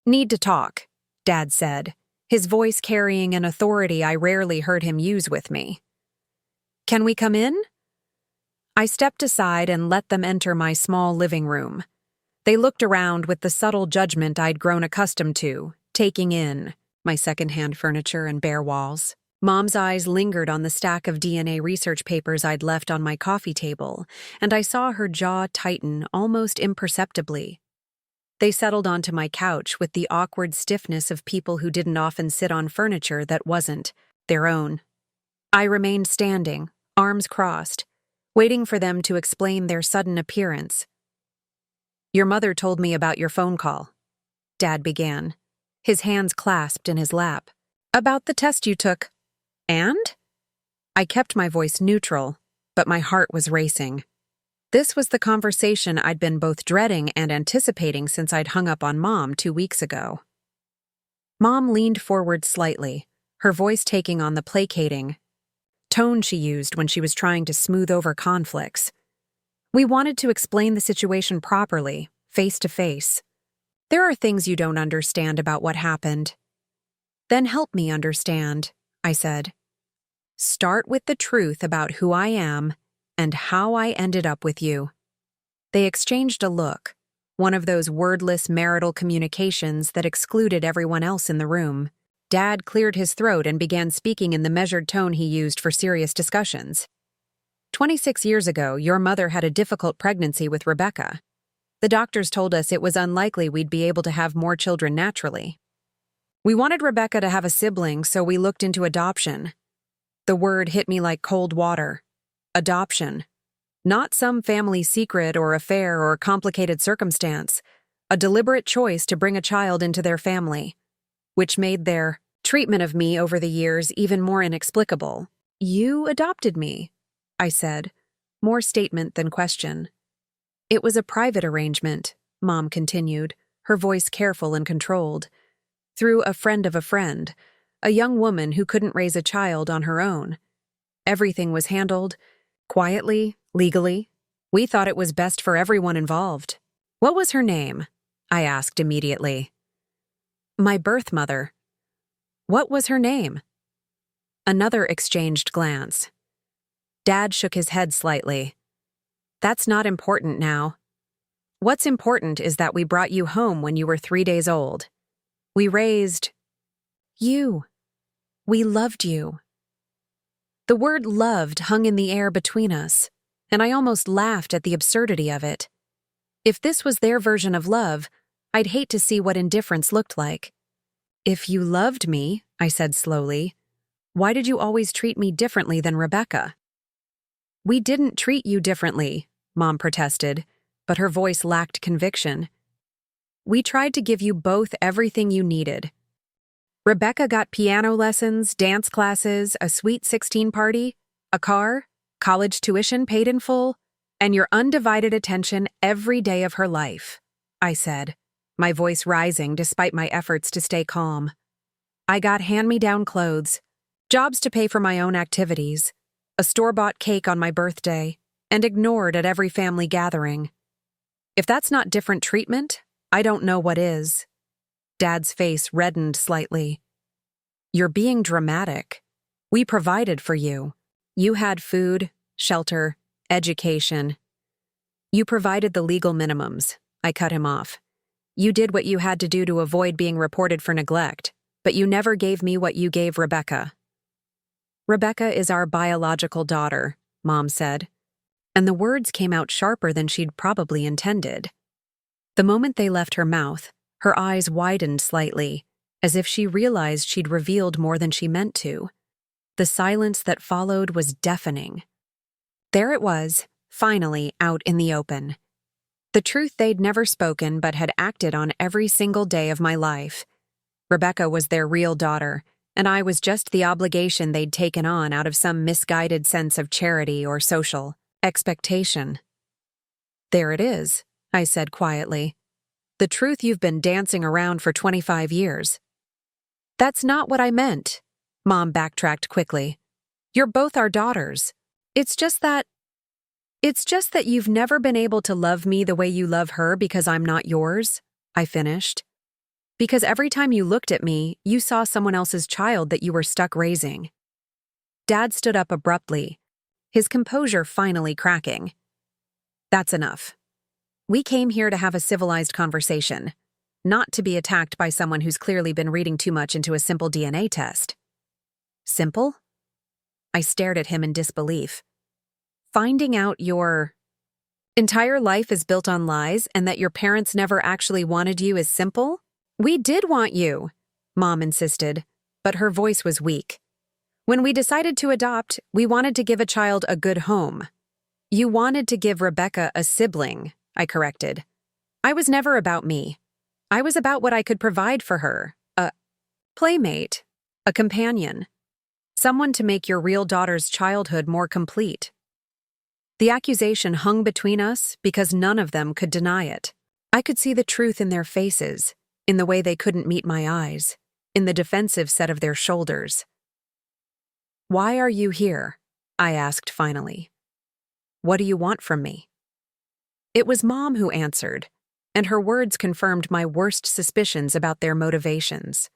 Need to talk, Dad said, his voice carrying an authority I rarely heard him use with me. Can we come in? I stepped aside and let them enter my small living room. They looked around with the subtle judgment I'd grown accustomed to, taking in my secondhand furniture and bare walls. Mom's eyes lingered on the stack of DNA research papers I'd left on my coffee table, and I saw her jaw tighten almost imperceptibly. They settled onto my couch with the awkward stiffness of people who didn't often sit on furniture that wasn't their own. I remained standing, arms crossed, waiting for them to explain their sudden appearance. "Your mother told me about your phone call," Dad began, his hands clasped in his lap. "About the test you took. And?" I kept my voice neutral, but my heart was racing. This was the conversation I'd been both dreading and anticipating since I'd hung up on Mom 2 weeks ago. Mom leaned forward slightly, her voice taking on the placating tone she used when she was trying to smooth over conflicts. "We wanted to explain the situation properly, face to face. There are things you don't understand about what happened." "Then help me understand," I said. "Start with the truth about who I am and how I ended up with you." They exchanged a look, one of those wordless marital communications that excluded everyone else in the room. Dad cleared his throat and began speaking in the measured tone he used for serious discussions. 26 years ago, your mother had a difficult pregnancy with Rebecca. The doctors told us it was unlikely we'd be able to have more children naturally. We wanted Rebecca to have a sibling, so we looked into adoption. The word hit me like cold water. Adoption. Not some family secret or affair or complicated circumstance. A deliberate choice to bring a child into their family, which made their treatment of me over the years even more inexplicable. "You adopted me," I said, more statement than question. "It was a private arrangement," Mom continued, her voice careful and controlled. "Through a friend of a friend, a young woman who couldn't raise a child on her own. Everything was handled quietly, legally. We thought it was best for everyone involved." "What was her name?" I asked immediately. "My birth mother." "What was her name?" Another exchanged glance. Dad shook his head slightly. "That's not important now. What's important is that we brought you home when you were 3 days old. We raised you. We loved you." The word "loved" hung in the air between us, and I almost laughed at the absurdity of it. If this was their version of love, I'd hate to see what indifference looked like. "If you loved me," I said slowly, "why did you always treat me differently than Rebecca?" "We didn't treat you differently," Mom protested, but her voice lacked conviction. "We tried to give you both everything you needed. Rebecca got piano lessons, dance classes, a sweet 16 party, a car, college tuition paid in full, and your undivided attention every day of her life," I said, my voice rising despite my efforts to stay calm. "I got hand-me-down clothes, jobs to pay for my own activities, a store-bought cake on my birthday, and ignored at every family gathering. If that's not different treatment, I don't know what is." Dad's face reddened slightly. "You're being dramatic. We provided for you. You had food, shelter, education. You provided the legal minimums," I cut him off. "You did what you had to do to avoid being reported for neglect, but you never gave me what you gave Rebecca." "Rebecca is our biological daughter," Mom said, and the words came out sharper than she'd probably intended. The moment they left her mouth, her eyes widened slightly, as if she realized she'd revealed more than she meant to. The silence that followed was deafening. There it was, finally out in the open. The truth they'd never spoken but had acted on every single day of my life. Rebecca was their real daughter, and I was just the obligation they'd taken on out of some misguided sense of charity or social expectation. "There it is," I said quietly. "The truth you've been dancing around for 25 years. "That's not what I meant," Mom backtracked quickly. "You're both our daughters. It's just that you've never been able to love me the way you love her because I'm not yours," I finished. "Because every time you looked at me, you saw someone else's child that you were stuck raising." Dad stood up abruptly, his composure finally cracking. "That's enough. We came here to have a civilized conversation, not to be attacked by someone who's clearly been reading too much into a simple DNA test." "Simple?" I stared at him in disbelief. "Finding out your entire life is built on lies and that your parents never actually wanted you is simple?" "We did want you," Mom insisted, but her voice was weak. "When we decided to adopt, we wanted to give a child a good home. You wanted to give Rebecca a sibling, I corrected. I was never about me. I was about what I could provide for her. A playmate, a companion, someone to make your real daughter's childhood more complete. The accusation hung between us because none of them could deny it. I could see the truth in their faces, in the way they couldn't meet my eyes, in the defensive set of their shoulders. "Why are you here?" I asked finally. "What do you want from me?" It was Mom who answered, and her words confirmed my worst suspicions about their motivations.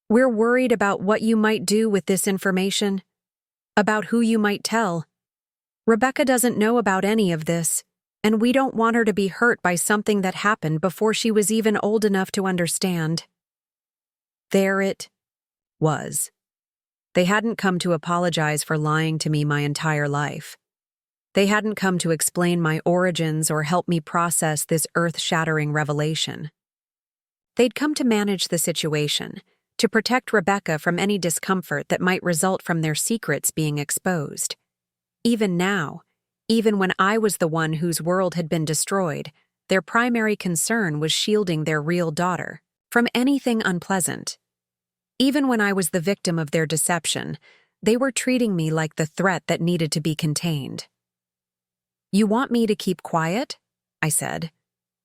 "We're worried about what you might do with this information, about who you might tell. Rebecca doesn't know about any of this, and we don't want her to be hurt by something that happened before she was even old enough to understand." There it was. They hadn't come to apologize for lying to me my entire life. They hadn't come to explain my origins or help me process this earth-shattering revelation. They'd come to manage the situation, to protect Rebecca from any discomfort that might result from their secrets being exposed. Even now, even when I was the one whose world had been destroyed, their primary concern was shielding their real daughter from anything unpleasant. Even when I was the victim of their deception, they were treating me like the threat that needed to be contained. "You want me to keep quiet?" I said.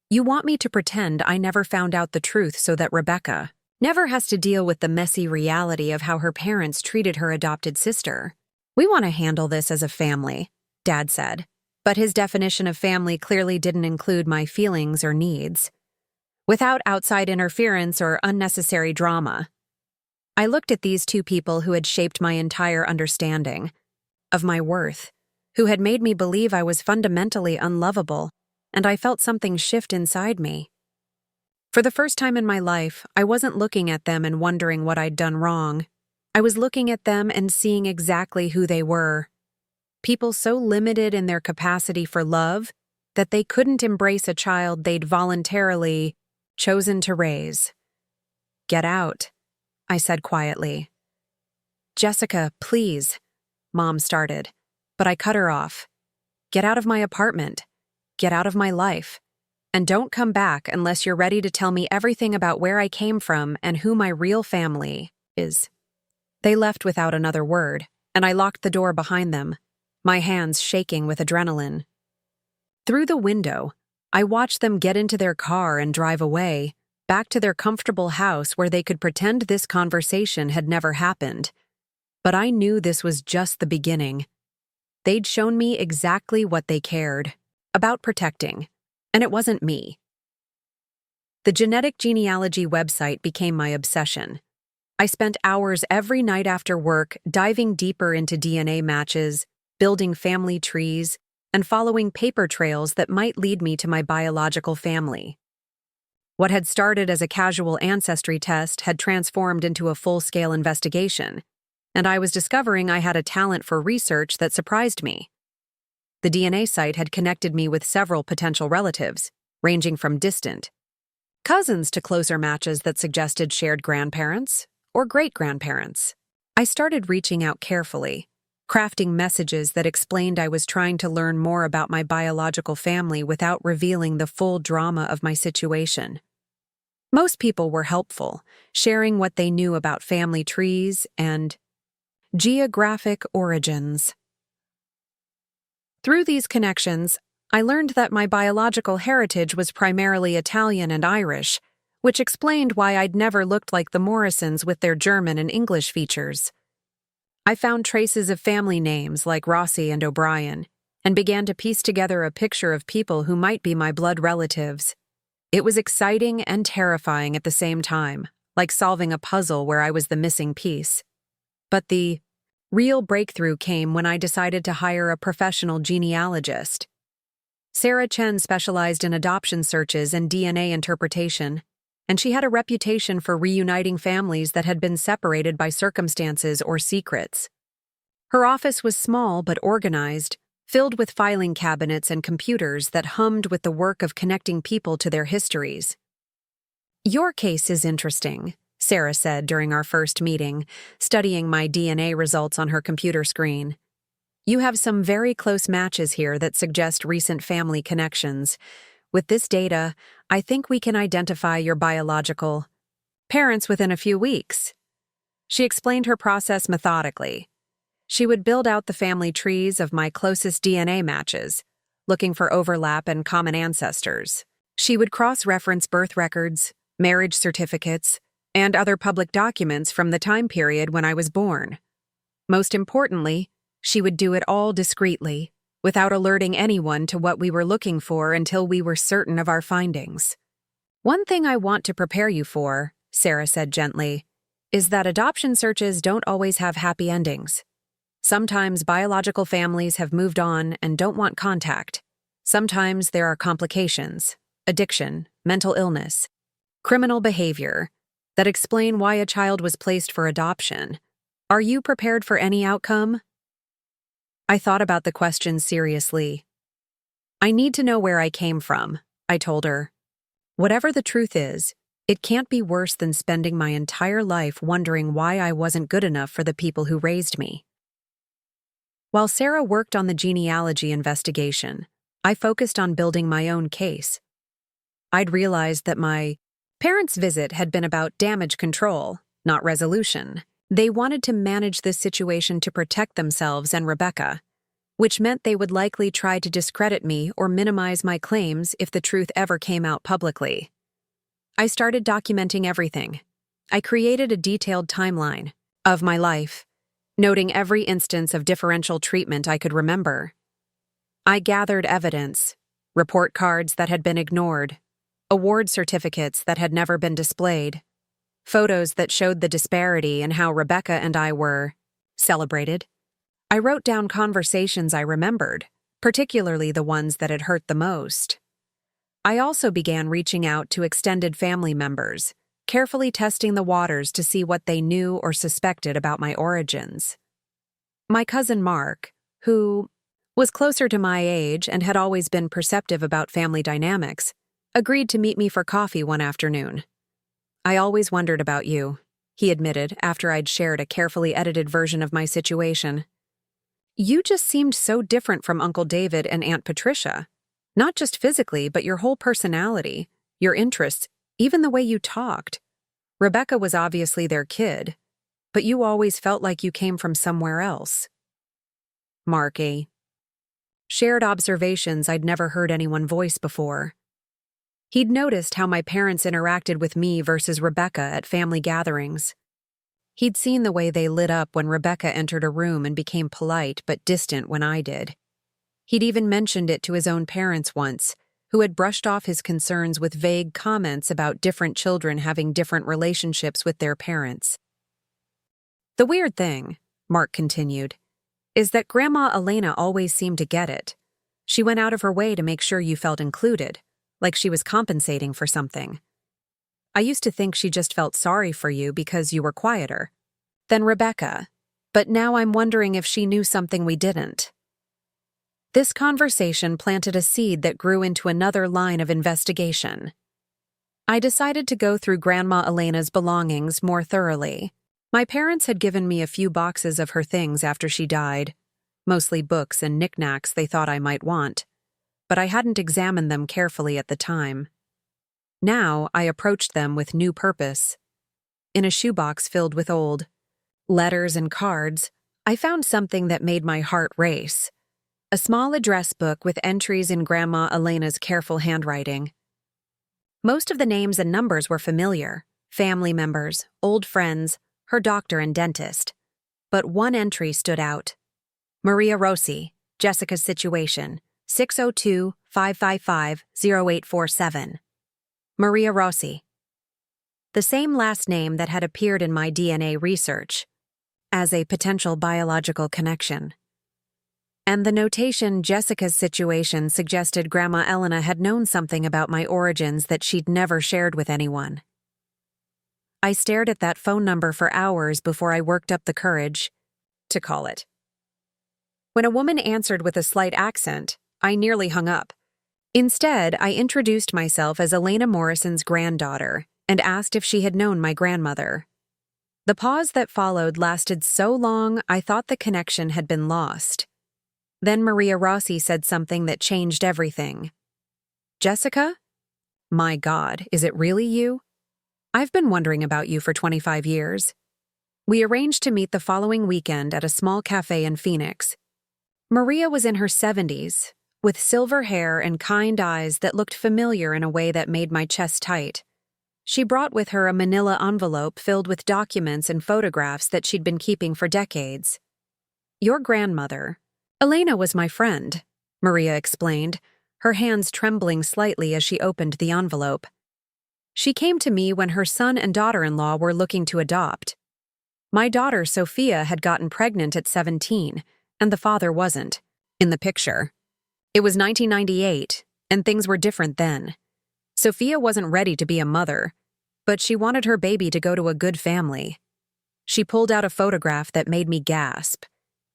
"You want me to pretend I never found out the truth so that Rebecca never has to deal with the messy reality of how her parents treated her adopted sister?" "We want to handle this as a family," Dad said, but his definition of family clearly didn't include my feelings or needs. "Without outside interference or unnecessary drama." I looked at these two people who had shaped my entire understanding of my worth, who had made me believe I was fundamentally unlovable, and I felt something shift inside me. For the first time in my life, I wasn't looking at them and wondering what I'd done wrong. I was looking at them and seeing exactly who they were. People so limited in their capacity for love that they couldn't embrace a child they'd voluntarily chosen to raise. "Get out," I said quietly. "Jessica, please," Mom started, but I cut her off. "Get out of my apartment. Get out of my life. And don't come back unless you're ready to tell me everything about where I came from and who my real family is." They left without another word, and I locked the door behind them, my hands shaking with adrenaline. Through the window, I watched them get into their car and drive away, back to their comfortable house where they could pretend this conversation had never happened. But I knew this was just the beginning. They'd shown me exactly what they cared about protecting, and it wasn't me. The genetic genealogy website became my obsession. I spent hours every night after work diving deeper into DNA matches, building family trees, and following paper trails that might lead me to my biological family. What had started as a casual ancestry test had transformed into a full-scale investigation, and I was discovering I had a talent for research that surprised me. The DNA site had connected me with several potential relatives, ranging from distant cousins to closer matches that suggested shared grandparents or great-grandparents. I started reaching out carefully, crafting messages that explained I was trying to learn more about my biological family without revealing the full drama of my situation. Most people were helpful, sharing what they knew about family trees and geographic origins. Through these connections, I learned that my biological heritage was primarily Italian and Irish, which explained why I'd never looked like the Morrisons with their German and English features. I found traces of family names like Rossi and O'Brien, and began to piece together a picture of people who might be my blood relatives. It was exciting and terrifying at the same time, like solving a puzzle where I was the missing piece. But the real breakthrough came when I decided to hire a professional genealogist. Sarah Chen specialized in adoption searches and DNA interpretation, and she had a reputation for reuniting families that had been separated by circumstances or secrets. Her office was small but organized, filled with filing cabinets and computers that hummed with the work of connecting people to their histories. "Your case is interesting," Sarah said during our first meeting, studying my DNA results on her computer screen. You have some very close matches here that suggest recent family connections. With this data, I think we can identify your biological parents within a few weeks." She explained her process methodically. She would build out the family trees of my closest DNA matches, looking for overlap and common ancestors. She would cross-reference birth records, marriage certificates, and other public documents from the time period when I was born. Most importantly, she would do it all discreetly, without alerting anyone to what we were looking for until we were certain of our findings. "One thing I want to prepare you for," Sarah said gently, "is that adoption searches don't always have happy endings. Sometimes biological families have moved on and don't want contact. Sometimes there are complications, addiction, mental illness, criminal behavior, that explain why a child was placed for adoption. Are you prepared for any outcome?" I thought about the question seriously. "I need to know where I came from," I told her. "Whatever the truth is, it can't be worse than spending my entire life wondering why I wasn't good enough for the people who raised me." While Sarah worked on the genealogy investigation, I focused on building my own case. I'd realized that my parents' visit had been about damage control, not resolution. They wanted to manage this situation to protect themselves and Rebecca, which meant they would likely try to discredit me or minimize my claims if the truth ever came out publicly. I started documenting everything. I created a detailed timeline of my life, noting every instance of differential treatment I could remember. I gathered evidence, report cards that had been ignored, award certificates that had never been displayed, photos that showed the disparity in how Rebecca and I were celebrated. I wrote down conversations I remembered, particularly the ones that had hurt the most. I also began reaching out to extended family members, carefully testing the waters to see what they knew or suspected about my origins. My cousin Mark, who was closer to my age and had always been perceptive about family dynamics, agreed to meet me for coffee one afternoon. "I always wondered about you," he admitted after I'd shared a carefully edited version of my situation. "You just seemed so different from Uncle David and Aunt Patricia. Not just physically, but your whole personality, your interests, even the way you talked. Rebecca was obviously their kid, but you always felt like you came from somewhere else." Marky shared observations I'd never heard anyone voice before. He'd noticed how my parents interacted with me versus Rebecca at family gatherings. He'd seen the way they lit up when Rebecca entered a room and became polite but distant when I did. He'd even mentioned it to his own parents once, who had brushed off his concerns with vague comments about different children having different relationships with their parents. "The weird thing," Mark continued, "is that Grandma Elena always seemed to get it. She went out of her way to make sure you felt included, like she was compensating for something. I used to think she just felt sorry for you because you were quieter than Rebecca, but now I'm wondering if she knew something we didn't." This conversation planted a seed that grew into another line of investigation. I decided to go through Grandma Elena's belongings more thoroughly. My parents had given me a few boxes of her things after she died, mostly books and knickknacks they thought I might want, but I hadn't examined them carefully at the time. Now I approached them with new purpose. In a shoebox filled with old letters and cards, I found something that made my heart race. A small address book with entries in Grandma Elena's careful handwriting. Most of the names and numbers were familiar: family members, old friends, her doctor and dentist. But one entry stood out. Maria Rossi, Jessica's situation, 602-555-0847. Maria Rossi. The same last name that had appeared in my DNA research as a potential biological connection. And the notation Jessica's situation suggested Grandma Elena had known something about my origins that she'd never shared with anyone. I stared at that phone number for hours before I worked up the courage to call it. When a woman answered with a slight accent, I nearly hung up. Instead, I introduced myself as Elena Morrison's granddaughter and asked if she had known my grandmother. The pause that followed lasted so long I thought the connection had been lost. Then Maria Rossi said something that changed everything. "Jessica? My God, is it really you? I've been wondering about you for 25 years. We arranged to meet the following weekend at a small cafe in Phoenix. Maria was in her 70s, with silver hair and kind eyes that looked familiar in a way that made my chest tight. She brought with her a manila envelope filled with documents and photographs that she'd been keeping for decades. Your grandmother, Elena, was my friend," Maria explained, her hands trembling slightly as she opened the envelope. "She came to me when her son and daughter-in-law were looking to adopt. My daughter, Sophia, had gotten pregnant at 17, and the father wasn't in the picture. It was 1998, and things were different then. Sophia wasn't ready to be a mother, but she wanted her baby to go to a good family. She pulled out a photograph that made me gasp.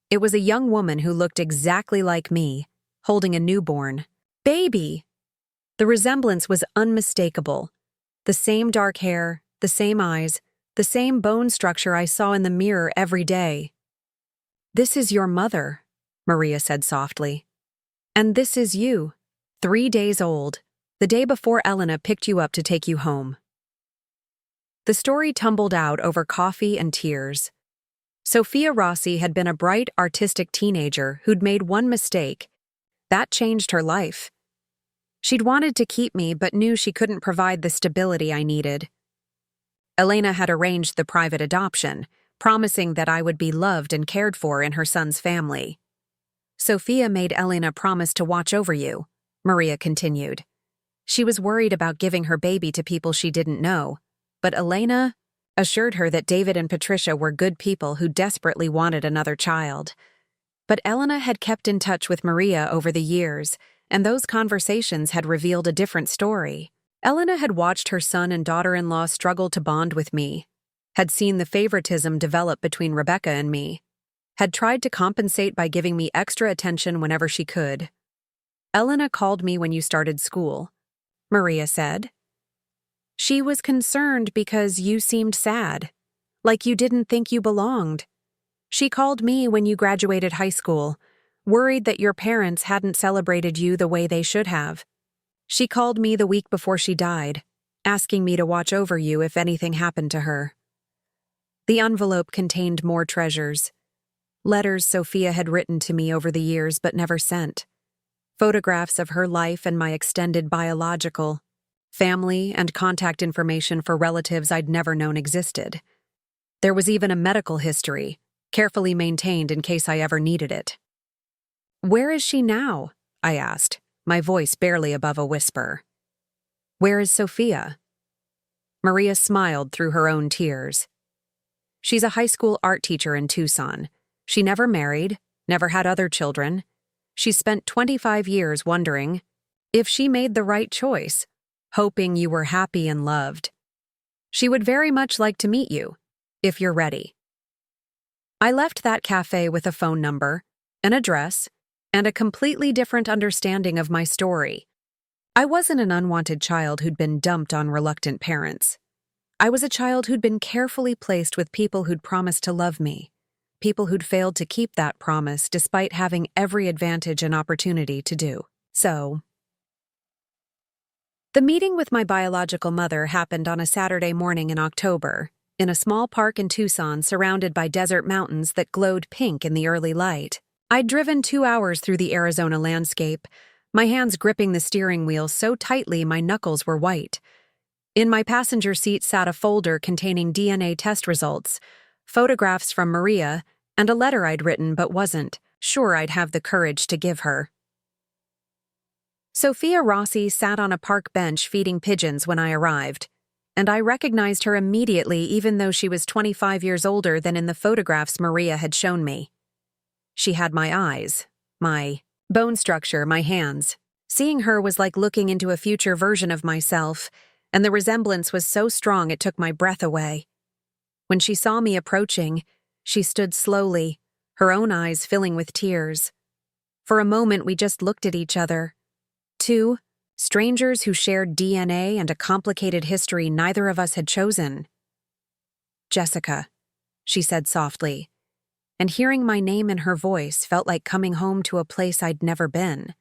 It was a young woman who looked exactly like me, holding a newborn baby. The resemblance was unmistakable. The same dark hair, the same eyes, the same bone structure I saw in the mirror every day. This is your mother," Maria said softly. "And this is you, 3 days old, the day before Elena picked you up to take you home." The story tumbled out over coffee and tears. Sophia Rossi had been a bright, artistic teenager who'd made one mistake. That changed her life. She'd wanted to keep me but knew she couldn't provide the stability I needed. Elena had arranged the private adoption, promising that I would be loved and cared for in her son's family. "Sophia made Elena promise to watch over you," Maria continued. "She was worried about giving her baby to people she didn't know, but Elena assured her that David and Patricia were good people who desperately wanted another child. But Elena had kept in touch with Maria over the years, and those conversations had revealed a different story. Elena had watched her son and daughter-in-law struggle to bond with me, had seen the favoritism develop between Rebecca and me, had tried to compensate by giving me extra attention whenever she could. Elena called me when you started school," Maria said. "She was concerned because you seemed sad, like you didn't think you belonged. She called me when you graduated high school, worried that your parents hadn't celebrated you the way they should have. She called me the week before she died, asking me to watch over you if anything happened to her." The envelope contained more treasures. Letters Sophia had written to me over the years but never sent. Photographs of her life and my extended biological family and contact information for relatives I'd never known existed. There was even a medical history, carefully maintained in case I ever needed it. "Where is she now?" I asked, my voice barely above a whisper. "Where is Sophia?" Maria smiled through her own tears. "She's a high school art teacher in Tucson. She never married, never had other children. She spent 25 years wondering if she made the right choice, hoping you were happy and loved. She would very much like to meet you, if you're ready." I left that cafe with a phone number, an address, and a completely different understanding of my story. I wasn't an unwanted child who'd been dumped on reluctant parents. I was a child who'd been carefully placed with people who'd promised to love me, people who'd failed to keep that promise despite having every advantage and opportunity to do so. The meeting with my biological mother happened on a Saturday morning in October, in a small park in Tucson surrounded by desert mountains that glowed pink in the early light. I'd driven 2 hours through the Arizona landscape, my hands gripping the steering wheel so tightly my knuckles were white. In my passenger seat sat a folder containing DNA test results, photographs from Maria, and a letter I'd written but wasn't sure I'd have the courage to give her. Sophia Rossi sat on a park bench feeding pigeons when I arrived, and I recognized her immediately even though she was 25 years older than in the photographs Maria had shown me. She had my eyes, my bone structure, my hands. Seeing her was like looking into a future version of myself, and the resemblance was so strong it took my breath away. When she saw me approaching, she stood slowly, her own eyes filling with tears. For a moment we just looked at each other. Two strangers who shared DNA and a complicated history neither of us had chosen. "Jessica," she said softly, and hearing my name in her voice felt like coming home to a place I'd never been.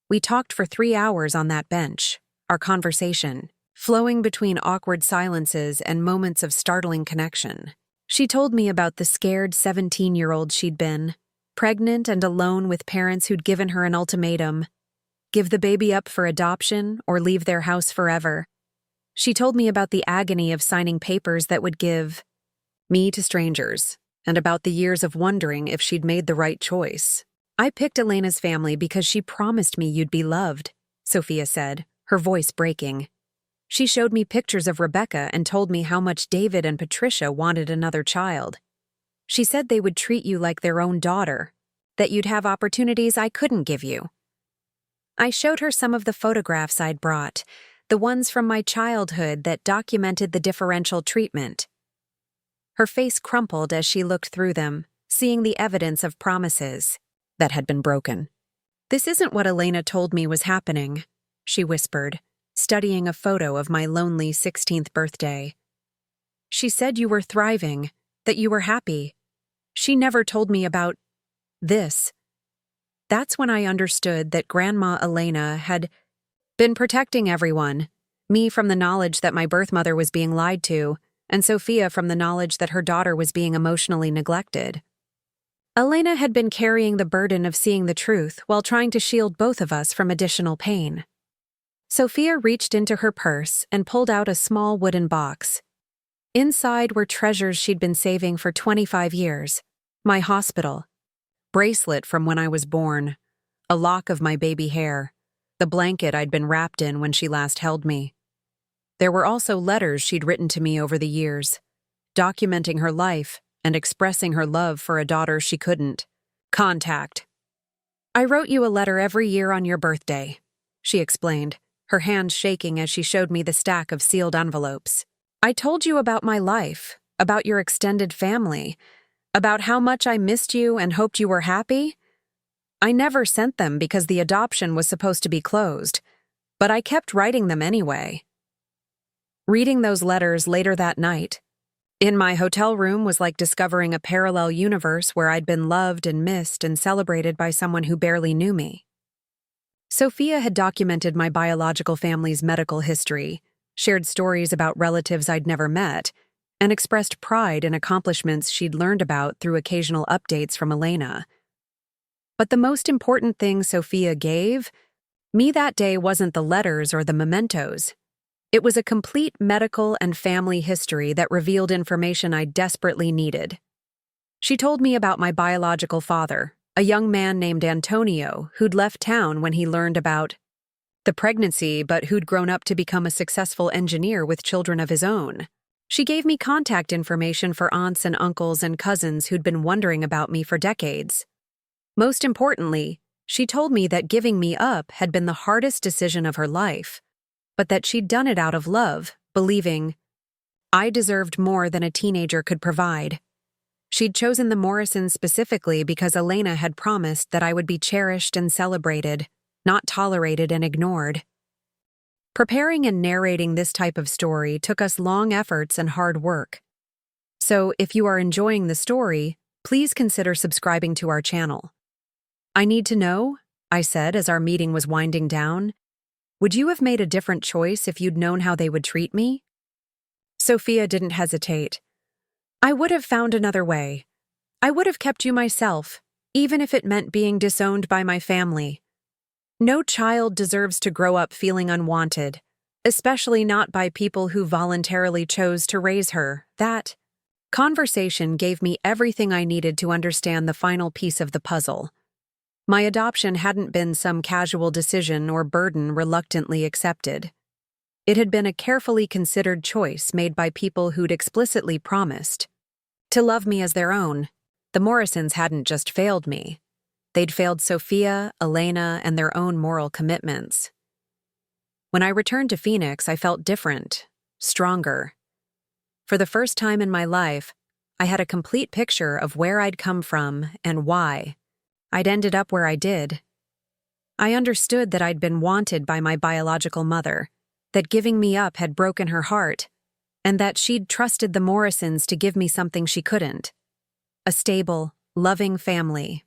We talked for 3 hours on that bench, our conversation flowing between awkward silences and moments of startling connection. She told me about the scared 17-year-old she'd been, pregnant and alone with parents who'd given her an ultimatum: give the baby up for adoption or leave their house forever. She told me about the agony of signing papers that would give me to strangers, and about the years of wondering if she'd made the right choice. I picked Elena's family because she promised me you'd be loved, Sophia said, her voice breaking. She showed me pictures of Rebecca and told me how much David and Patricia wanted another child. She said they would treat you like their own daughter, that you'd have opportunities I couldn't give you. I showed her some of the photographs I'd brought, the ones from my childhood that documented the differential treatment. Her face crumpled as she looked through them, seeing the evidence of promises that had been broken. "This isn't what Elena told me was happening," she whispered, studying a photo of my lonely 16th birthday. "She said you were thriving, that you were happy. She never told me about this." That's when I understood that Grandma Elena had been protecting everyone, me from the knowledge that my birth mother was being lied to, and Sophia from the knowledge that her daughter was being emotionally neglected. Elena had been carrying the burden of seeing the truth while trying to shield both of us from additional pain. Sophia reached into her purse and pulled out a small wooden box. Inside were treasures she'd been saving for 25 years: my hospital bracelet from when I was born, a lock of my baby hair, the blanket I'd been wrapped in when she last held me. There were also letters she'd written to me over the years, documenting her life and expressing her love for a daughter she couldn't contact. "I wrote you a letter every year on your birthday," she explained, her hands shaking as she showed me the stack of sealed envelopes. "I told you about my life, about your extended family, about how much I missed you and hoped you were happy. I never sent them because the adoption was supposed to be closed, but I kept writing them anyway." Reading those letters later that night, in my hotel room, was like discovering a parallel universe where I'd been loved and missed and celebrated by someone who barely knew me. Sophia had documented my biological family's medical history, shared stories about relatives I'd never met, and expressed pride in accomplishments she'd learned about through occasional updates from Elena. But the most important thing Sophia gave me that day wasn't the letters or the mementos. It was a complete medical and family history that revealed information I desperately needed. She told me about my biological father, a young man named Antonio who'd left town when he learned about the pregnancy but who'd grown up to become a successful engineer with children of his own. She gave me contact information for aunts and uncles and cousins who'd been wondering about me for decades. Most importantly, she told me that giving me up had been the hardest decision of her life, but that she'd done it out of love, believing I deserved more than a teenager could provide. She'd chosen the Morrisons specifically because Elena had promised that I would be cherished and celebrated, not tolerated and ignored. Preparing and narrating this type of story took us long efforts and hard work. So if you are enjoying the story, please consider subscribing to our channel. "I need to know," I said as our meeting was winding down, "would you have made a different choice if you'd known how they would treat me?" Sophia didn't hesitate. "I would have found another way. I would have kept you myself, even if it meant being disowned by my family. No child deserves to grow up feeling unwanted, especially not by people who voluntarily chose to raise her." That conversation gave me everything I needed to understand the final piece of the puzzle. My adoption hadn't been some casual decision or burden reluctantly accepted. It had been a carefully considered choice made by people who'd explicitly promised to love me as their own. The Morrisons hadn't just failed me. They'd failed Sophia, Elena, and their own moral commitments. When I returned to Phoenix, I felt different, stronger. For the first time in my life, I had a complete picture of where I'd come from and why I'd ended up where I did. I understood that I'd been wanted by my biological mother, that giving me up had broken her heart, and that she'd trusted the Morrisons to give me something she couldn't: a stable, loving family.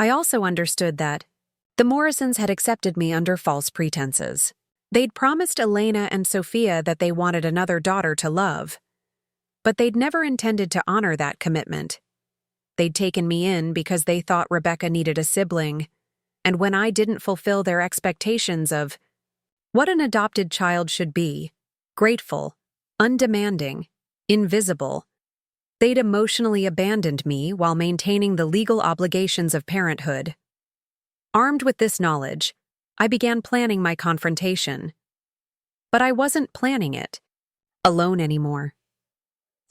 I also understood that the Morrisons had accepted me under false pretenses. They'd promised Elena and Sophia that they wanted another daughter to love, but they'd never intended to honor that commitment. They'd taken me in because they thought Rebecca needed a sibling, and when I didn't fulfill their expectations of what an adopted child should be, grateful, undemanding, invisible, they'd emotionally abandoned me while maintaining the legal obligations of parenthood. Armed with this knowledge, I began planning my confrontation. But I wasn't planning it alone anymore.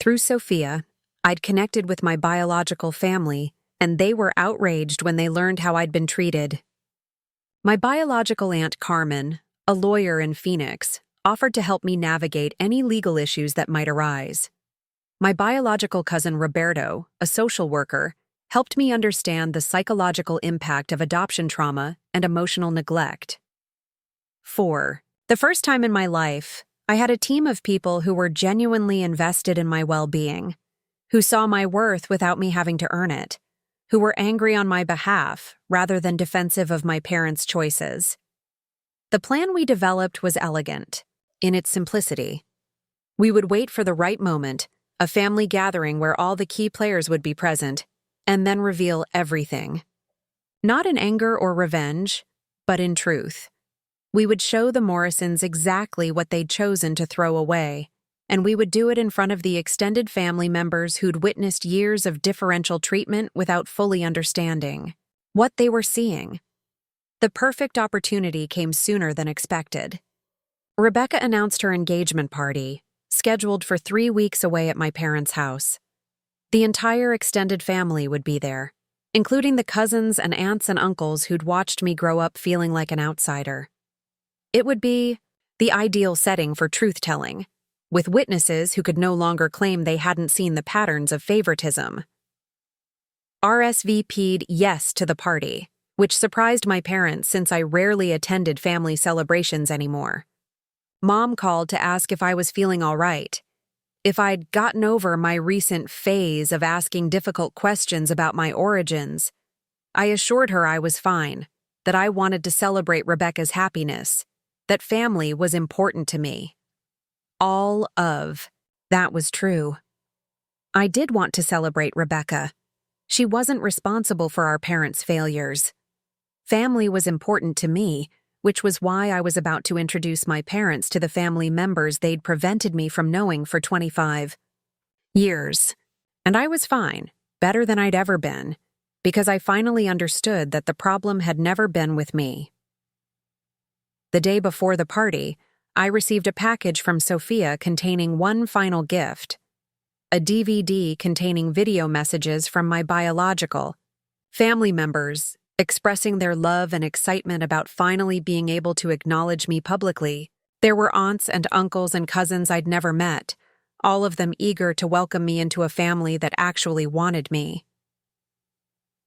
Through Sophia, I'd connected with my biological family, and they were outraged when they learned how I'd been treated. My biological aunt Carmen, a lawyer in Phoenix, offered to help me navigate any legal issues that might arise. My biological cousin Roberto, a social worker, helped me understand the psychological impact of adoption trauma and emotional neglect. 4. The first time in my life, I had a team of people who were genuinely invested in my well-being, who saw my worth without me having to earn it, who were angry on my behalf rather than defensive of my parents' choices. The plan we developed was elegant, in its simplicity. We would wait for the right moment, a family gathering where all the key players would be present, and then reveal everything. Not in anger or revenge, but in truth. We would show the Morrisons exactly what they'd chosen to throw away, and we would do it in front of the extended family members who'd witnessed years of differential treatment without fully understanding what they were seeing. The perfect opportunity came sooner than expected. Rebecca announced her engagement party, scheduled for 3 weeks away at my parents' house. The entire extended family would be there, including the cousins and aunts and uncles who'd watched me grow up feeling like an outsider. It would be the ideal setting for truth-telling, with witnesses who could no longer claim they hadn't seen the patterns of favoritism. RSVP'd yes to the party, which surprised my parents since I rarely attended family celebrations anymore. Mom called to ask if I was feeling all right, if I'd gotten over my recent phase of asking difficult questions about my origins. I assured her I was fine, that I wanted to celebrate Rebecca's happiness, that family was important to me. All of that was true. I did want to celebrate Rebecca. She wasn't responsible for our parents' failures. Family was important to me, which was why I was about to introduce my parents to the family members they'd prevented me from knowing for 25 years. And I was fine, better than I'd ever been, because I finally understood that the problem had never been with me. The day before the party, I received a package from Sophia containing one final gift, a DVD containing video messages from my biological family members expressing their love and excitement about finally being able to acknowledge me publicly. There were aunts and uncles and cousins I'd never met, all of them eager to welcome me into a family that actually wanted me.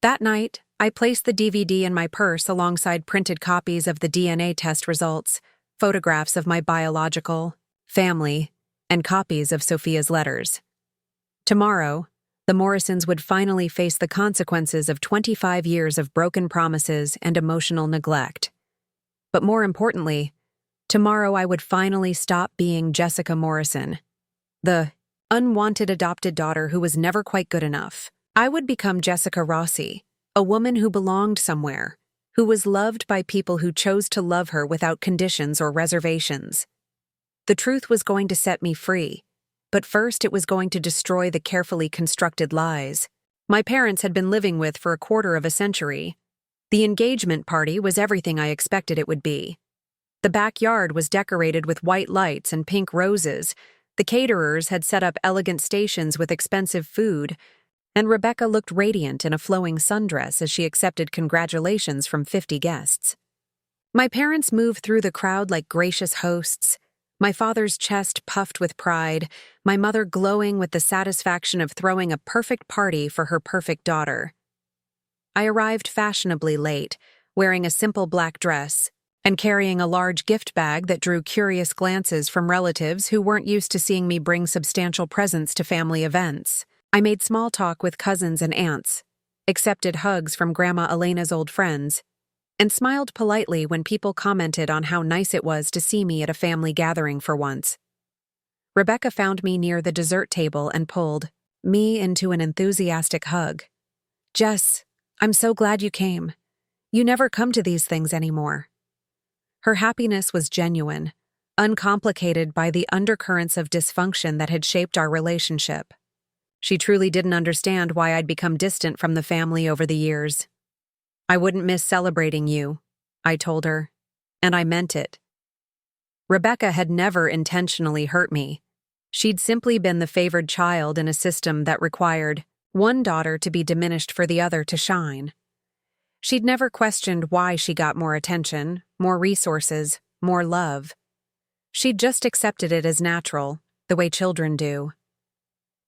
That night, I placed the DVD in my purse alongside printed copies of the DNA test results, photographs of my biological family, and copies of Sophia's letters. Tomorrow, the Morrisons would finally face the consequences of 25 years of broken promises and emotional neglect. But more importantly, tomorrow I would finally stop being Jessica Morrison, the unwanted adopted daughter who was never quite good enough. I would become Jessica Rossi, a woman who belonged somewhere, who was loved by people who chose to love her without conditions or reservations. The truth was going to set me free, but first it was going to destroy the carefully constructed lies my parents had been living with for a quarter of a century. The engagement party was everything I expected it would be. The backyard was decorated with white lights and pink roses. The caterers had set up elegant stations with expensive food, and Rebecca looked radiant in a flowing sundress as she accepted congratulations from 50 guests. My parents moved through the crowd like gracious hosts, my father's chest puffed with pride, my mother glowing with the satisfaction of throwing a perfect party for her perfect daughter. I arrived fashionably late, wearing a simple black dress, and carrying a large gift bag that drew curious glances from relatives who weren't used to seeing me bring substantial presents to family events. I made small talk with cousins and aunts, accepted hugs from Grandma Elena's old friends, and smiled politely when people commented on how nice it was to see me at a family gathering for once. Rebecca found me near the dessert table and pulled me into an enthusiastic hug. "Jess, I'm so glad you came. You never come to these things anymore." Her happiness was genuine, uncomplicated by the undercurrents of dysfunction that had shaped our relationship. She truly didn't understand why I'd become distant from the family over the years. "I wouldn't miss celebrating you," I told her, and I meant it. Rebecca had never intentionally hurt me. She'd simply been the favored child in a system that required one daughter to be diminished for the other to shine. She'd never questioned why she got more attention, more resources, more love. She'd just accepted it as natural, the way children do.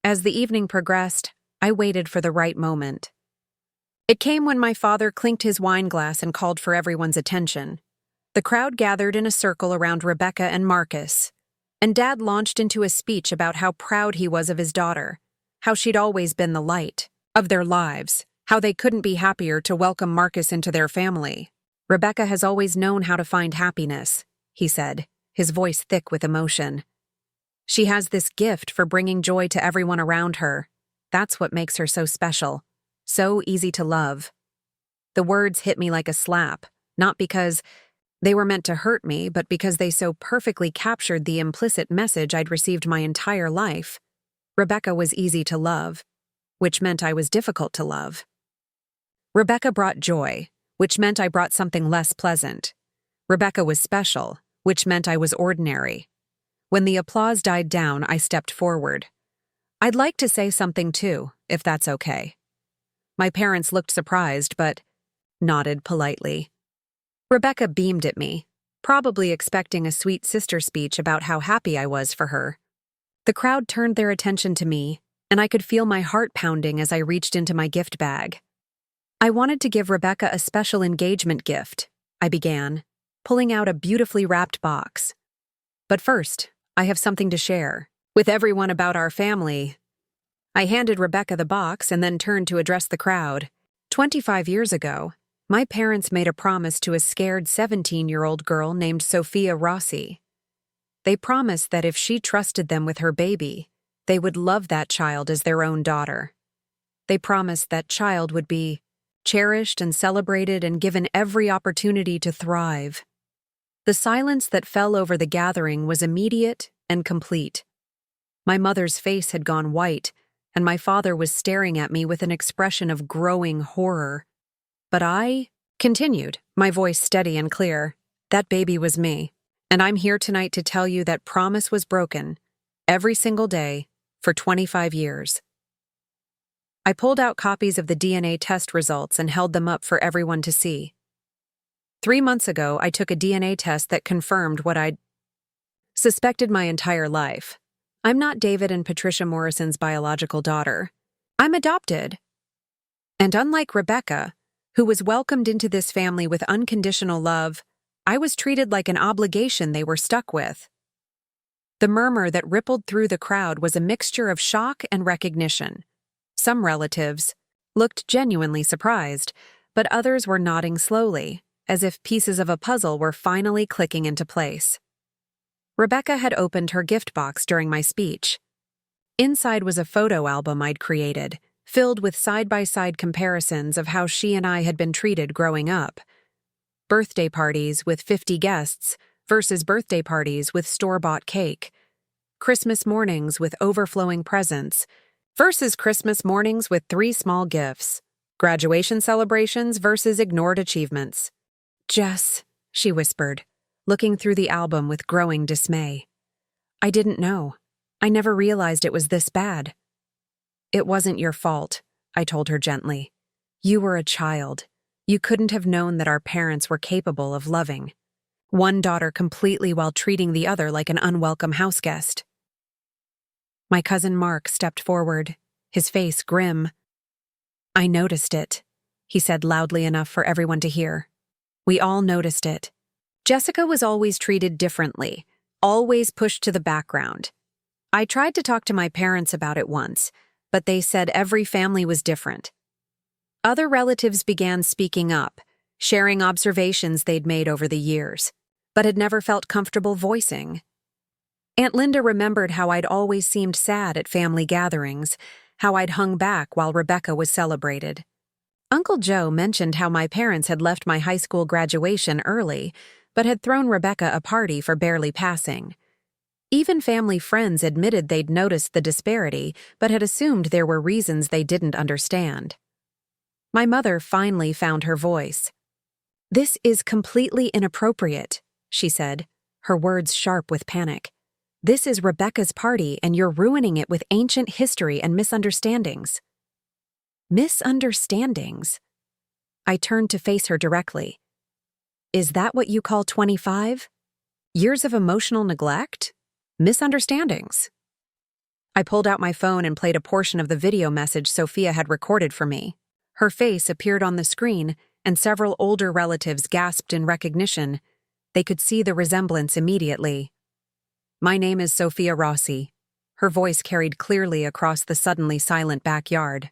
As the evening progressed, I waited for the right moment. It came when my father clinked his wine glass and called for everyone's attention. The crowd gathered in a circle around Rebecca and Marcus, and Dad launched into a speech about how proud he was of his daughter, how she'd always been the light of their lives, how they couldn't be happier to welcome Marcus into their family. "Rebecca has always known how to find happiness," he said, his voice thick with emotion. "She has this gift for bringing joy to everyone around her. That's what makes her so special, so easy to love." The words hit me like a slap, not because they were meant to hurt me, but because they so perfectly captured the implicit message I'd received my entire life. Rebecca was easy to love, which meant I was difficult to love. Rebecca brought joy, which meant I brought something less pleasant. Rebecca was special, which meant I was ordinary. When the applause died down, I stepped forward. "I'd like to say something too, if that's okay." My parents looked surprised, but nodded politely. Rebecca beamed at me, probably expecting a sweet sister speech about how happy I was for her. The crowd turned their attention to me, and I could feel my heart pounding as I reached into my gift bag. "I wanted to give Rebecca a special engagement gift," I began, pulling out a beautifully wrapped box. "But first, I have something to share with everyone about our family." I handed Rebecca the box and then turned to address the crowd. 25 years ago, my parents made a promise to a scared 17-year-old girl named Sophia Rossi. They promised that if she trusted them with her baby, they would love that child as their own daughter. They promised that child would be cherished and celebrated and given every opportunity to thrive. The silence that fell over the gathering was immediate and complete. My mother's face had gone white, and my father was staring at me with an expression of growing horror. But I continued, my voice steady and clear. "That baby was me, and I'm here tonight to tell you that promise was broken, every single day, for 25 years. I pulled out copies of the DNA test results and held them up for everyone to see. 3 months ago, I took a DNA test that confirmed what I'd suspected my entire life. I'm not David and Patricia Morrison's biological daughter. I'm adopted. And unlike Rebecca, who was welcomed into this family with unconditional love, I was treated like an obligation they were stuck with." The murmur that rippled through the crowd was a mixture of shock and recognition. Some relatives looked genuinely surprised, but others were nodding slowly, as if pieces of a puzzle were finally clicking into place. Rebecca had opened her gift box during my speech. Inside was a photo album I'd created, filled with side-by-side comparisons of how she and I had been treated growing up. Birthday parties with 50 guests versus birthday parties with store-bought cake. Christmas mornings with overflowing presents versus Christmas mornings with 3 small gifts. Graduation celebrations versus ignored achievements. "Jess," she whispered, looking through the album with growing dismay. "I didn't know. I never realized it was this bad." "It wasn't your fault," I told her gently. "You were a child. You couldn't have known that our parents were capable of loving one daughter completely while treating the other like an unwelcome houseguest." My cousin Mark stepped forward, his face grim. "I noticed it," he said loudly enough for everyone to hear. "We all noticed it. Jessica was always treated differently, always pushed to the background. I tried to talk to my parents about it once, but they said every family was different. Other relatives began speaking up, sharing observations they'd made over the years, but had never felt comfortable voicing. Aunt Linda remembered how I'd always seemed sad at family gatherings, how I'd hung back while Rebecca was celebrated. Uncle Joe mentioned how my parents had left my high school graduation early, but had thrown Rebecca a party for barely passing. Even family friends admitted they'd noticed the disparity, but had assumed there were reasons they didn't understand. My mother finally found her voice. "This is completely inappropriate," she said, her words sharp with panic. "This is Rebecca's party, and you're ruining it with ancient history and misunderstandings." Misunderstandings? I turned to face her directly. "Is that what you call 25? Years of emotional neglect? Misunderstandings?" I pulled out my phone and played a portion of the video message Sophia had recorded for me. Her face appeared on the screen, and several older relatives gasped in recognition. They could see the resemblance immediately. "My name is Sophia Rossi." Her voice carried clearly across the suddenly silent backyard.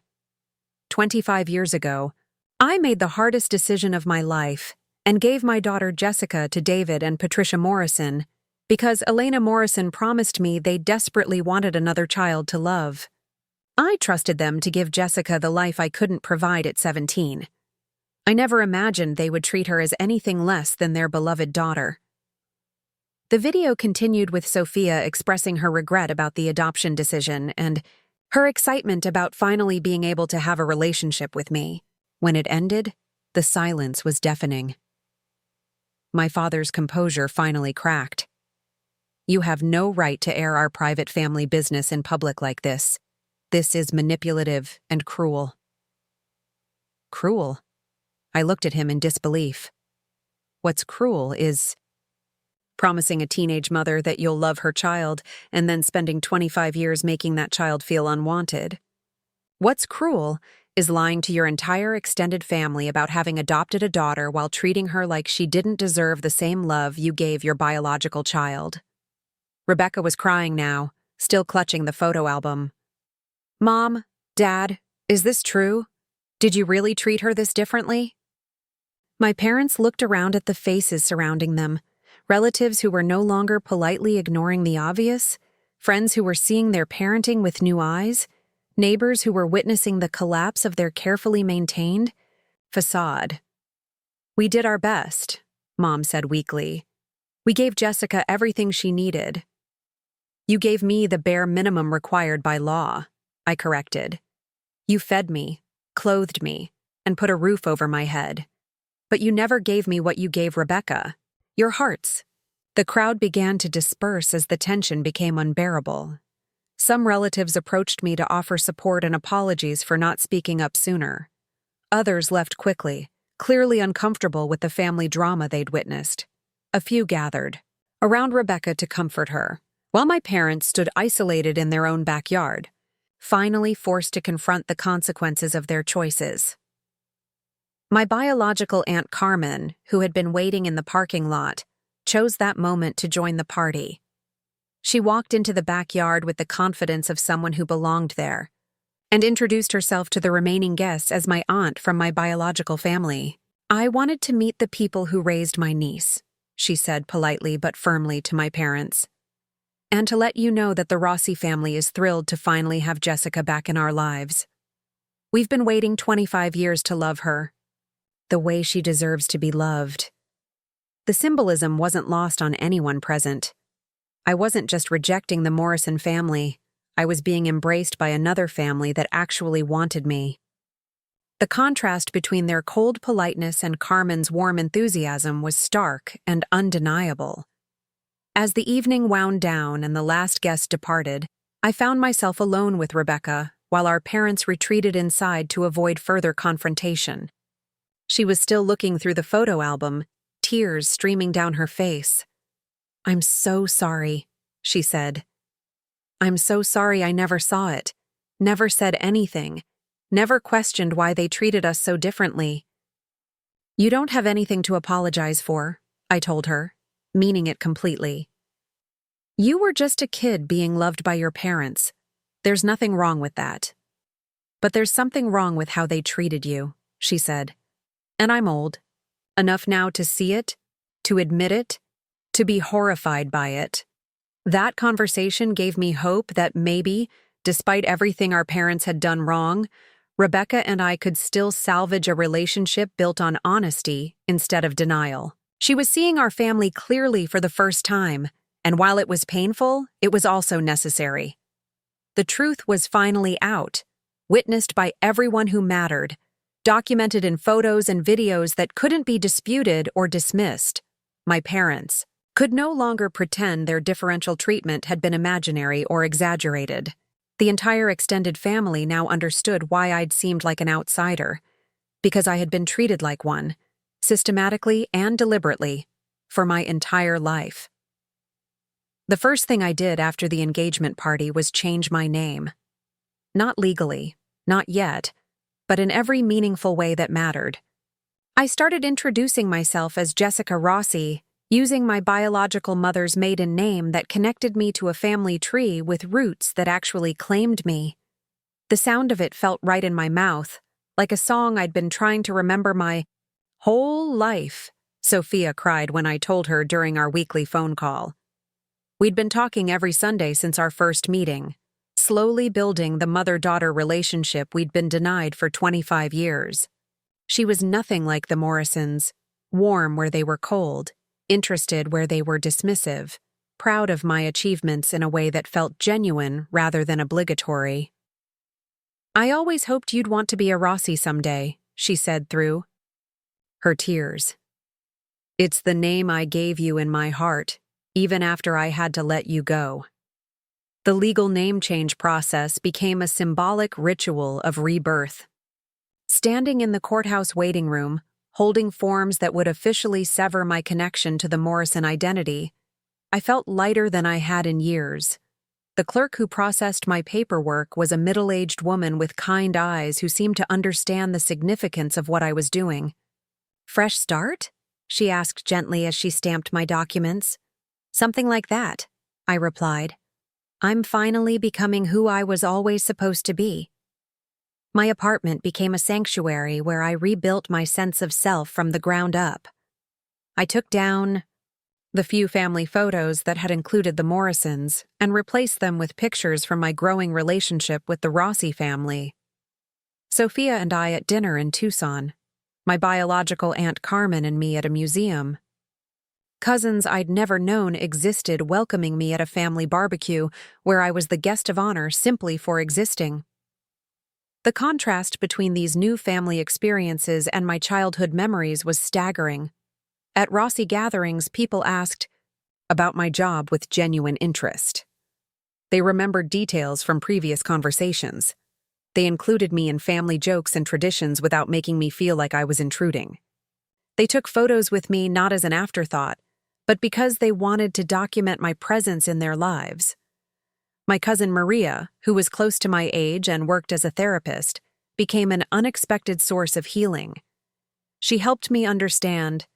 25 years ago, I made the hardest decision of my life and gave my daughter Jessica to David and Patricia Morrison because Elena Morrison promised me they desperately wanted another child to love. I trusted them to give Jessica the life I couldn't provide at 17. I never imagined they would treat her as anything less than their beloved daughter. The video continued with Sophia expressing her regret about the adoption decision and her excitement about finally being able to have a relationship with me. When it ended, the silence was deafening. My father's composure finally cracked. "You have no right to air our private family business in public like this. This is manipulative and cruel." Cruel? I looked at him in disbelief. What's cruel is promising a teenage mother that you'll love her child and then spending 25 years making that child feel unwanted. What's cruel is lying to your entire extended family about having adopted a daughter while treating her like she didn't deserve the same love you gave your biological child. Rebecca was crying now, still clutching the photo album. "Mom, Dad, is this true? Did you really treat her this differently?" My parents looked around at the faces surrounding them, relatives who were no longer politely ignoring the obvious, friends who were seeing their parenting with new eyes, neighbors who were witnessing the collapse of their carefully maintained facade. "We did our best," Mom said weakly. "We gave Jessica everything she needed." "You gave me the bare minimum required by law," I corrected. "You fed me, clothed me, and put a roof over my head. But you never gave me what you gave Rebecca. Your hearts." The crowd began to disperse as the tension became unbearable. Some relatives approached me to offer support and apologies for not speaking up sooner. Others left quickly, clearly uncomfortable with the family drama they'd witnessed. A few gathered around Rebecca to comfort her, while my parents stood isolated in their own backyard, finally forced to confront the consequences of their choices. My biological Aunt Carmen, who had been waiting in the parking lot, chose that moment to join the party. She walked into the backyard with the confidence of someone who belonged there, and introduced herself to the remaining guests as my aunt from my biological family. "I wanted to meet the people who raised my niece," she said politely but firmly to my parents, "and to let you know that the Rossi family is thrilled to finally have Jessica back in our lives. We've been waiting 25 years to love her, the way she deserves to be loved." The symbolism wasn't lost on anyone present. I wasn't just rejecting the Morrison family, I was being embraced by another family that actually wanted me. The contrast between their cold politeness and Carmen's warm enthusiasm was stark and undeniable. As the evening wound down and the last guest departed, I found myself alone with Rebecca while our parents retreated inside to avoid further confrontation. She was still looking through the photo album, tears streaming down her face. "I'm so sorry," she said. "I'm so sorry I never saw it, never said anything, never questioned why they treated us so differently." "You don't have anything to apologize for," I told her, meaning it completely. "You were just a kid being loved by your parents. There's nothing wrong with that. But there's something wrong with how they treated you, she said. And I'm old. Enough now to see it, to admit it, to be horrified by it. That conversation gave me hope that maybe, despite everything our parents had done wrong, Rebecca and I could still salvage a relationship built on honesty instead of denial. She was seeing our family clearly for the first time, and while it was painful, it was also necessary. The truth was finally out, witnessed by everyone who mattered, documented in photos and videos that couldn't be disputed or dismissed. My parents could no longer pretend their differential treatment had been imaginary or exaggerated. The entire extended family now understood why I'd seemed like an outsider, because I had been treated like one, systematically and deliberately, for my entire life. The first thing I did after the engagement party was change my name. Not legally, not yet, but in every meaningful way that mattered. I started introducing myself as Jessica Rossi, using my biological mother's maiden name that connected me to a family tree with roots that actually claimed me. The sound of it felt right in my mouth, like a song I'd been trying to remember my whole life, Sophia cried when I told her during our weekly phone call. We'd been talking every Sunday since our first meeting, slowly building the mother-daughter relationship we'd been denied for 25 years. She was nothing like the Morrisons, warm where they were cold, interested where they were dismissive, proud of my achievements in a way that felt genuine rather than obligatory. I always hoped you'd want to be a Rossi someday, she said through her tears. It's the name I gave you in my heart, even after I had to let you go. The legal name change process became a symbolic ritual of rebirth. Standing in the courthouse waiting room, holding forms that would officially sever my connection to the Morrison identity, I felt lighter than I had in years. The clerk who processed my paperwork was a middle-aged woman with kind eyes who seemed to understand the significance of what I was doing. Fresh start? She asked gently as she stamped my documents. Something like that, I replied. I'm finally becoming who I was always supposed to be. My apartment became a sanctuary where I rebuilt my sense of self from the ground up. I took down the few family photos that had included the Morrisons and replaced them with pictures from my growing relationship with the Rossi family. Sophia and I at dinner in Tucson, my biological Aunt Carmen and me at a museum. Cousins I'd never known existed welcoming me at a family barbecue where I was the guest of honor simply for existing. The contrast between these new family experiences and my childhood memories was staggering. At Rossi gatherings, people asked about my job with genuine interest. They remembered details from previous conversations. They included me in family jokes and traditions without making me feel like I was intruding. They took photos with me not as an afterthought, but because they wanted to document my presence in their lives. My cousin Maria, who was close to my age and worked as a therapist, became an unexpected source of healing. She helped me understand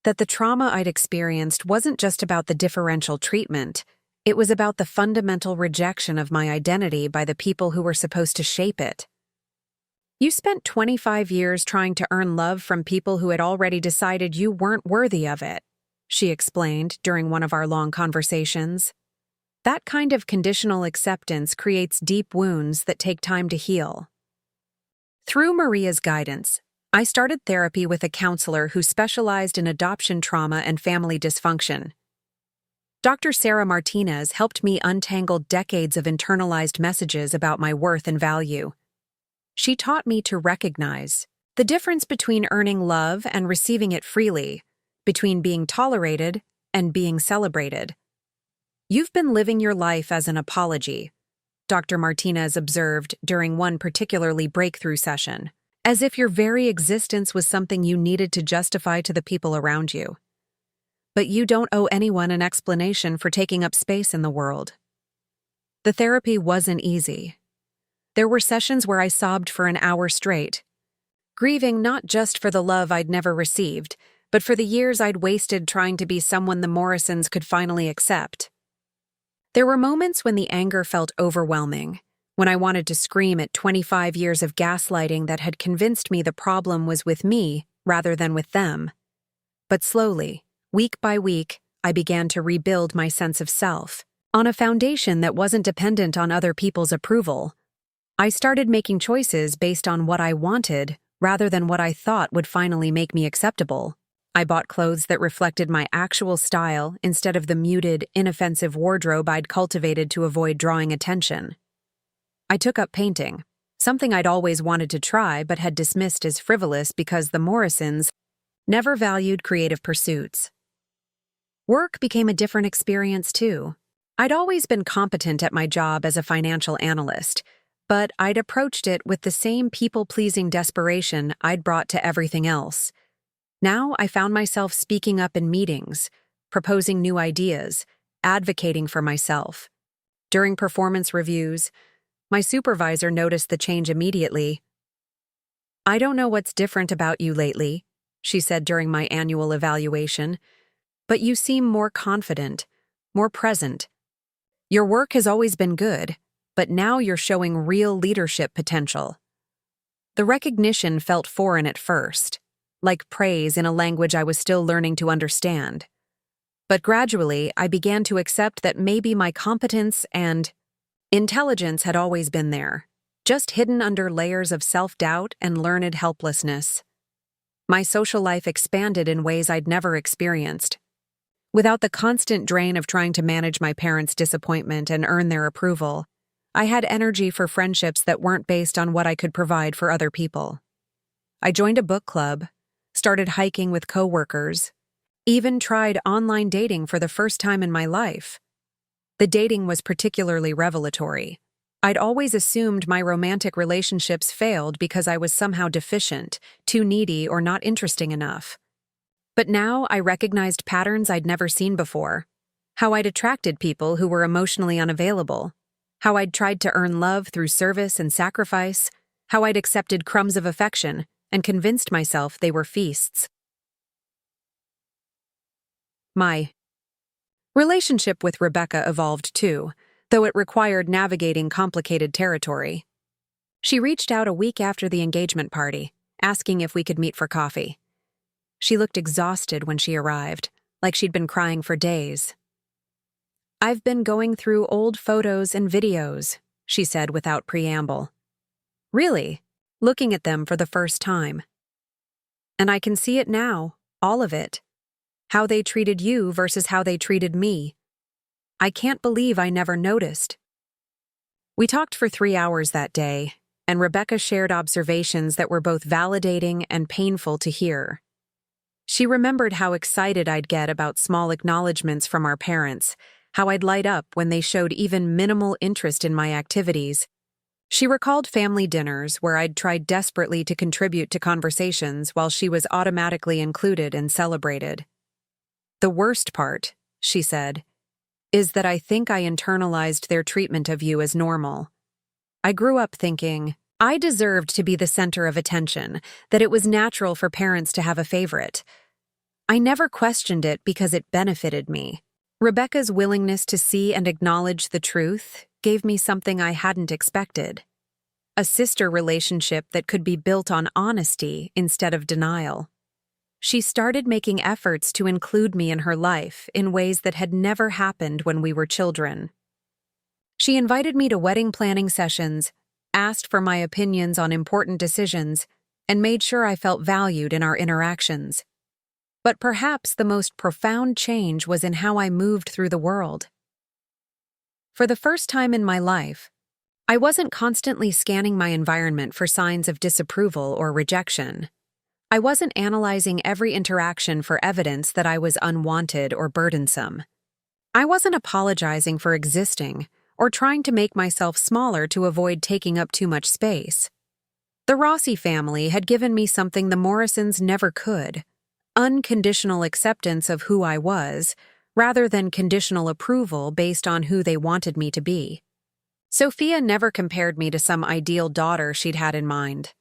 that the trauma I'd experienced wasn't just about the differential treatment, it was about the fundamental rejection of my identity by the people who were supposed to shape it. You spent 25 years trying to earn love from people who had already decided you weren't worthy of it, she explained during one of our long conversations. That kind of conditional acceptance creates deep wounds that take time to heal. Through Maria's guidance, I started therapy with a counselor who specialized in adoption trauma and family dysfunction. Dr. Sarah Martinez helped me untangle decades of internalized messages about my worth and value. She taught me to recognize the difference between earning love and receiving it freely, between being tolerated and being celebrated. You've been living your life as an apology, Dr. Martinez observed during one particularly breakthrough session, as if your very existence was something you needed to justify to the people around you. But you don't owe anyone an explanation for taking up space in the world. The therapy wasn't easy. There were sessions where I sobbed for an hour straight, grieving not just for the love I'd never received, but for the years I'd wasted trying to be someone the Morrisons could finally accept. There were moments when the anger felt overwhelming, when I wanted to scream at 25 years of gaslighting that had convinced me the problem was with me rather than with them. But slowly, week by week, I began to rebuild my sense of self, on a foundation that wasn't dependent on other people's approval. I started making choices based on what I wanted rather than what I thought would finally make me acceptable. I bought clothes that reflected my actual style instead of the muted, inoffensive wardrobe I'd cultivated to avoid drawing attention. I took up painting, something I'd always wanted to try but had dismissed as frivolous because the Morrisons never valued creative pursuits. Work became a different experience too. I'd always been competent at my job as a financial analyst, but I'd approached it with the same people-pleasing desperation I'd brought to everything else. Now I found myself speaking up in meetings, proposing new ideas, advocating for myself. During performance reviews, my supervisor noticed the change immediately. "I don't know what's different about you lately," she said during my annual evaluation, "but you seem more confident, more present. Your work has always been good, but now you're showing real leadership potential." The recognition felt foreign at first, like praise in a language I was still learning to understand. But gradually, I began to accept that maybe my competence and intelligence had always been there, just hidden under layers of self-doubt and learned helplessness. My social life expanded in ways I'd never experienced. Without the constant drain of trying to manage my parents' disappointment and earn their approval, I had energy for friendships that weren't based on what I could provide for other people. I joined a book club, started hiking with coworkers, even tried online dating for the first time in my life. The dating was particularly revelatory. I'd always assumed my romantic relationships failed because I was somehow deficient, too needy, or not interesting enough. But now I recognized patterns I'd never seen before. How I'd attracted people who were emotionally unavailable. How I'd tried to earn love through service and sacrifice. How I'd accepted crumbs of affection and convinced myself they were feasts. My relationship with Rebecca evolved too, though it required navigating complicated territory. She reached out a week after the engagement party, asking if we could meet for coffee. She looked exhausted when she arrived, like she'd been crying for days. "I've been going through old photos and videos," she said without preamble. "Really?" Looking at them for the first time. "And I can see it now, all of it. How they treated you versus how they treated me. I can't believe I never noticed." We talked for 3 hours that day, and Rebecca shared observations that were both validating and painful to hear. She remembered how excited I'd get about small acknowledgments from our parents, how I'd light up when they showed even minimal interest in my activities. She recalled family dinners where I'd tried desperately to contribute to conversations while she was automatically included and celebrated. "The worst part," she said, "is that I think I internalized their treatment of you as normal. I grew up thinking I deserved to be the center of attention, that it was natural for parents to have a favorite. I never questioned it because it benefited me." Rebecca's willingness to see and acknowledge the truth gave me something I hadn't expected. A sister relationship that could be built on honesty instead of denial. She started making efforts to include me in her life in ways that had never happened when we were children. She invited me to wedding planning sessions, asked for my opinions on important decisions, and made sure I felt valued in our interactions. But perhaps the most profound change was in how I moved through the world. For the first time in my life, I wasn't constantly scanning my environment for signs of disapproval or rejection. I wasn't analyzing every interaction for evidence that I was unwanted or burdensome. I wasn't apologizing for existing or trying to make myself smaller to avoid taking up too much space. The Rossi family had given me something the Morrisons never could: unconditional acceptance of who I was, rather than conditional approval based on who they wanted me to be. Sophia never compared me to some ideal daughter she'd had in mind.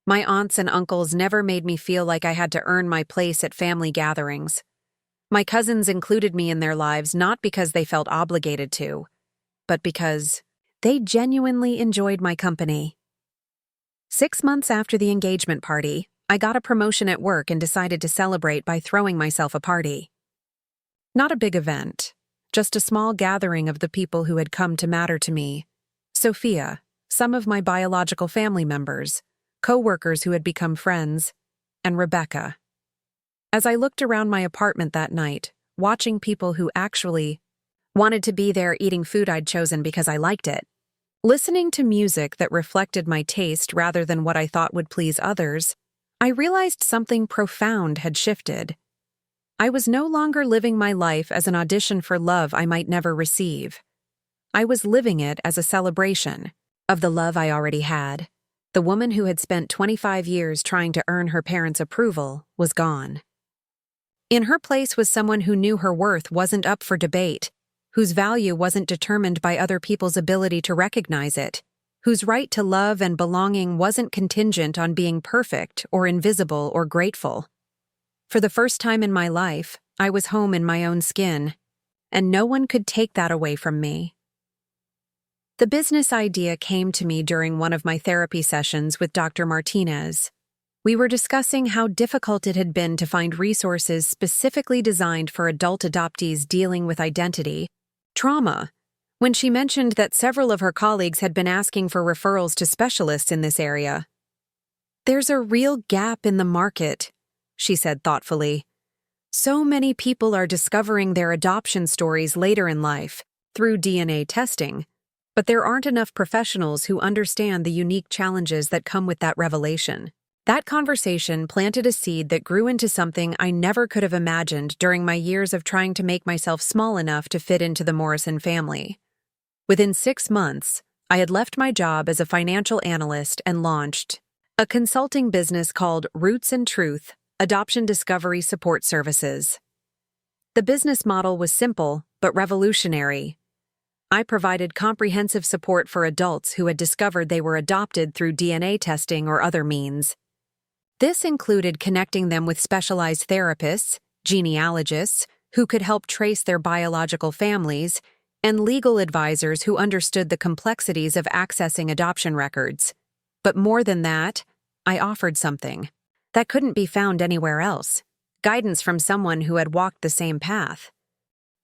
My aunts and uncles never made me feel like I had to earn my place at family gatherings. My cousins included me in their lives not because they felt obligated to, but because They genuinely enjoyed my company. 6 months after the engagement party, I got a promotion at work and decided to celebrate by throwing myself a party. Not a big event, just a small gathering of the people who had come to matter to me. Sophia, some of my biological family members, co-workers who had become friends, and Rebecca. As I looked around my apartment that night, watching people who actually wanted to be there eating food I'd chosen because I liked it, listening to music that reflected my taste rather than what I thought would please others, I realized something profound had shifted. I was no longer living my life as an audition for love I might never receive. I was living it as a celebration of the love I already had. The woman who had spent 25 years trying to earn her parents' approval was gone. In her place was someone who knew her worth wasn't up for debate, whose value wasn't determined by other people's ability to recognize it, whose right to love and belonging wasn't contingent on being perfect or invisible or grateful. For the first time in my life, I was home in my own skin, and no one could take that away from me. The business idea came to me during one of my therapy sessions with Dr. Martinez. We were discussing how difficult it had been to find resources specifically designed for adult adoptees dealing with identity trauma, when she mentioned that several of her colleagues had been asking for referrals to specialists in this area. "There's a real gap in the market," she said thoughtfully. "So many people are discovering their adoption stories later in life, through DNA testing, but there aren't enough professionals who understand the unique challenges that come with that revelation." That conversation planted a seed that grew into something I never could have imagined during my years of trying to make myself small enough to fit into the Morrison family. Within 6 months, I had left my job as a financial analyst and launched a consulting business called Roots and Truth Adoption Discovery Support Services. The business model was simple but revolutionary. I provided comprehensive support for adults who had discovered they were adopted through DNA testing or other means. This included connecting them with specialized therapists, genealogists, who could help trace their biological families, and legal advisors who understood the complexities of accessing adoption records. But more than that, I offered something that couldn't be found anywhere else: guidance from someone who had walked the same path.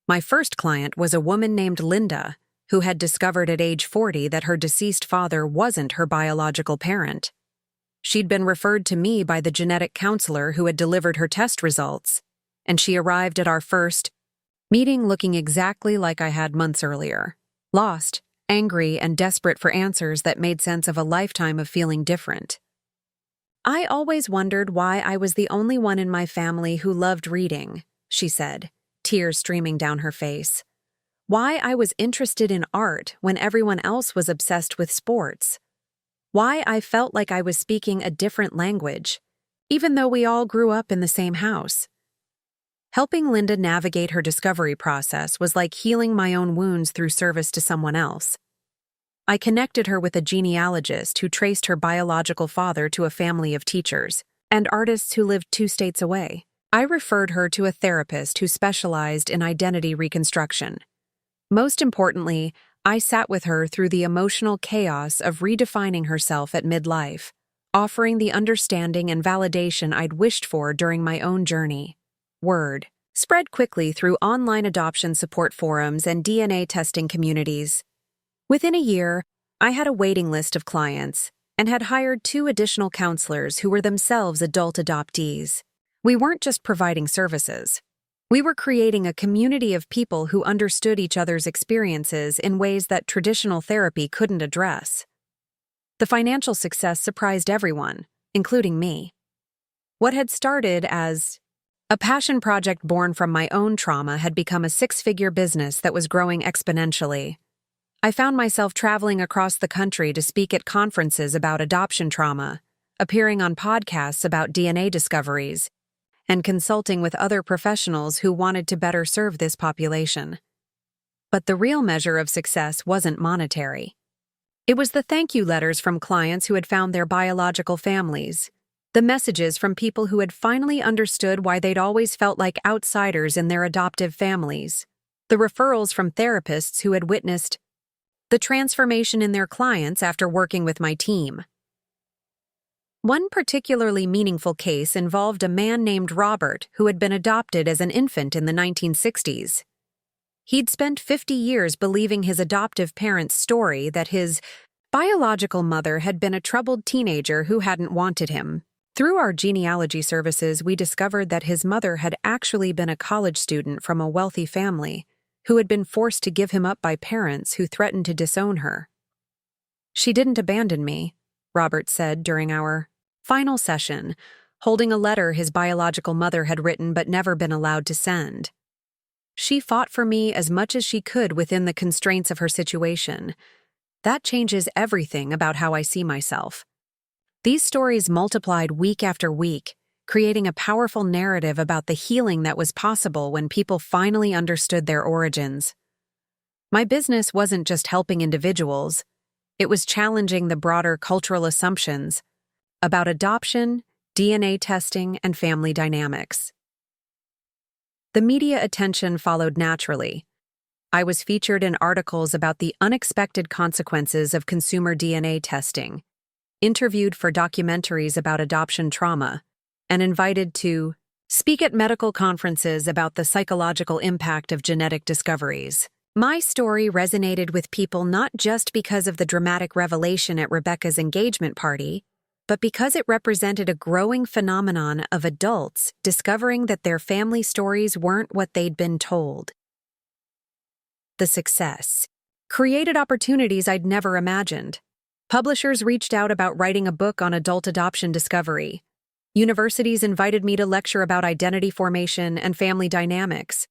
My first client was a woman named Linda, who had discovered at age 40 that her deceased father wasn't her biological parent. She'd been referred to me by the genetic counselor who had delivered her test results, and she arrived at our first meeting looking exactly like I had months earlier, lost, angry, and desperate for answers that made sense of a lifetime of feeling different. "I always wondered why I was the only one in my family who loved reading," she said, tears streaming down her face. "Why I was interested in art when everyone else was obsessed with sports. Why I felt like I was speaking a different language, even though we all grew up in the same house." Helping Linda navigate her discovery process was like healing my own wounds through service to someone else. I connected her with a genealogist who traced her biological father to a family of teachers and artists who lived 2 states away. I referred her to a therapist who specialized in identity reconstruction. Most importantly, I sat with her through the emotional chaos of redefining herself at midlife, offering the understanding and validation I'd wished for during my own journey. Word spread quickly through online adoption support forums and DNA testing communities. Within a year, I had a waiting list of clients and had hired 2 additional counselors who were themselves adult adoptees. We weren't just providing services. We were creating a community of people who understood each other's experiences in ways that traditional therapy couldn't address. The financial success surprised everyone, including me. What had started as a passion project born from my own trauma had become a 6-figure business that was growing exponentially. I found myself traveling across the country to speak at conferences about adoption trauma, appearing on podcasts about DNA discoveries, and consulting with other professionals who wanted to better serve this population. But the real measure of success wasn't monetary. It was the thank you letters from clients who had found their biological families, the messages from people who had finally understood why they'd always felt like outsiders in their adoptive families, the referrals from therapists who had witnessed the transformation in their clients after working with my team. One particularly meaningful case involved a man named Robert who had been adopted as an infant in the 1960s. He'd spent 50 years believing his adoptive parents' story that his biological mother had been a troubled teenager who hadn't wanted him. Through our genealogy services, we discovered that his mother had actually been a college student from a wealthy family who had been forced to give him up by parents who threatened to disown her. "She didn't abandon me," Robert said during our final session, holding a letter his biological mother had written but never been allowed to send. "She fought for me as much as she could within the constraints of her situation. That changes everything about how I see myself." These stories multiplied week after week, creating a powerful narrative about the healing that was possible when people finally understood their origins. My business wasn't just helping individuals, it was challenging the broader cultural assumptions about adoption, DNA testing, and family dynamics. The media attention followed naturally. I was featured in articles about the unexpected consequences of consumer DNA testing, interviewed for documentaries about adoption trauma, and invited to speak at medical conferences about the psychological impact of genetic discoveries. My story resonated with people not just because of the dramatic revelation at Rebecca's engagement party, but because it represented a growing phenomenon of adults discovering that their family stories weren't what they'd been told. The success created opportunities I'd never imagined. Publishers reached out about writing a book on adult adoption discovery. Universities invited me to lecture about identity formation and family dynamics.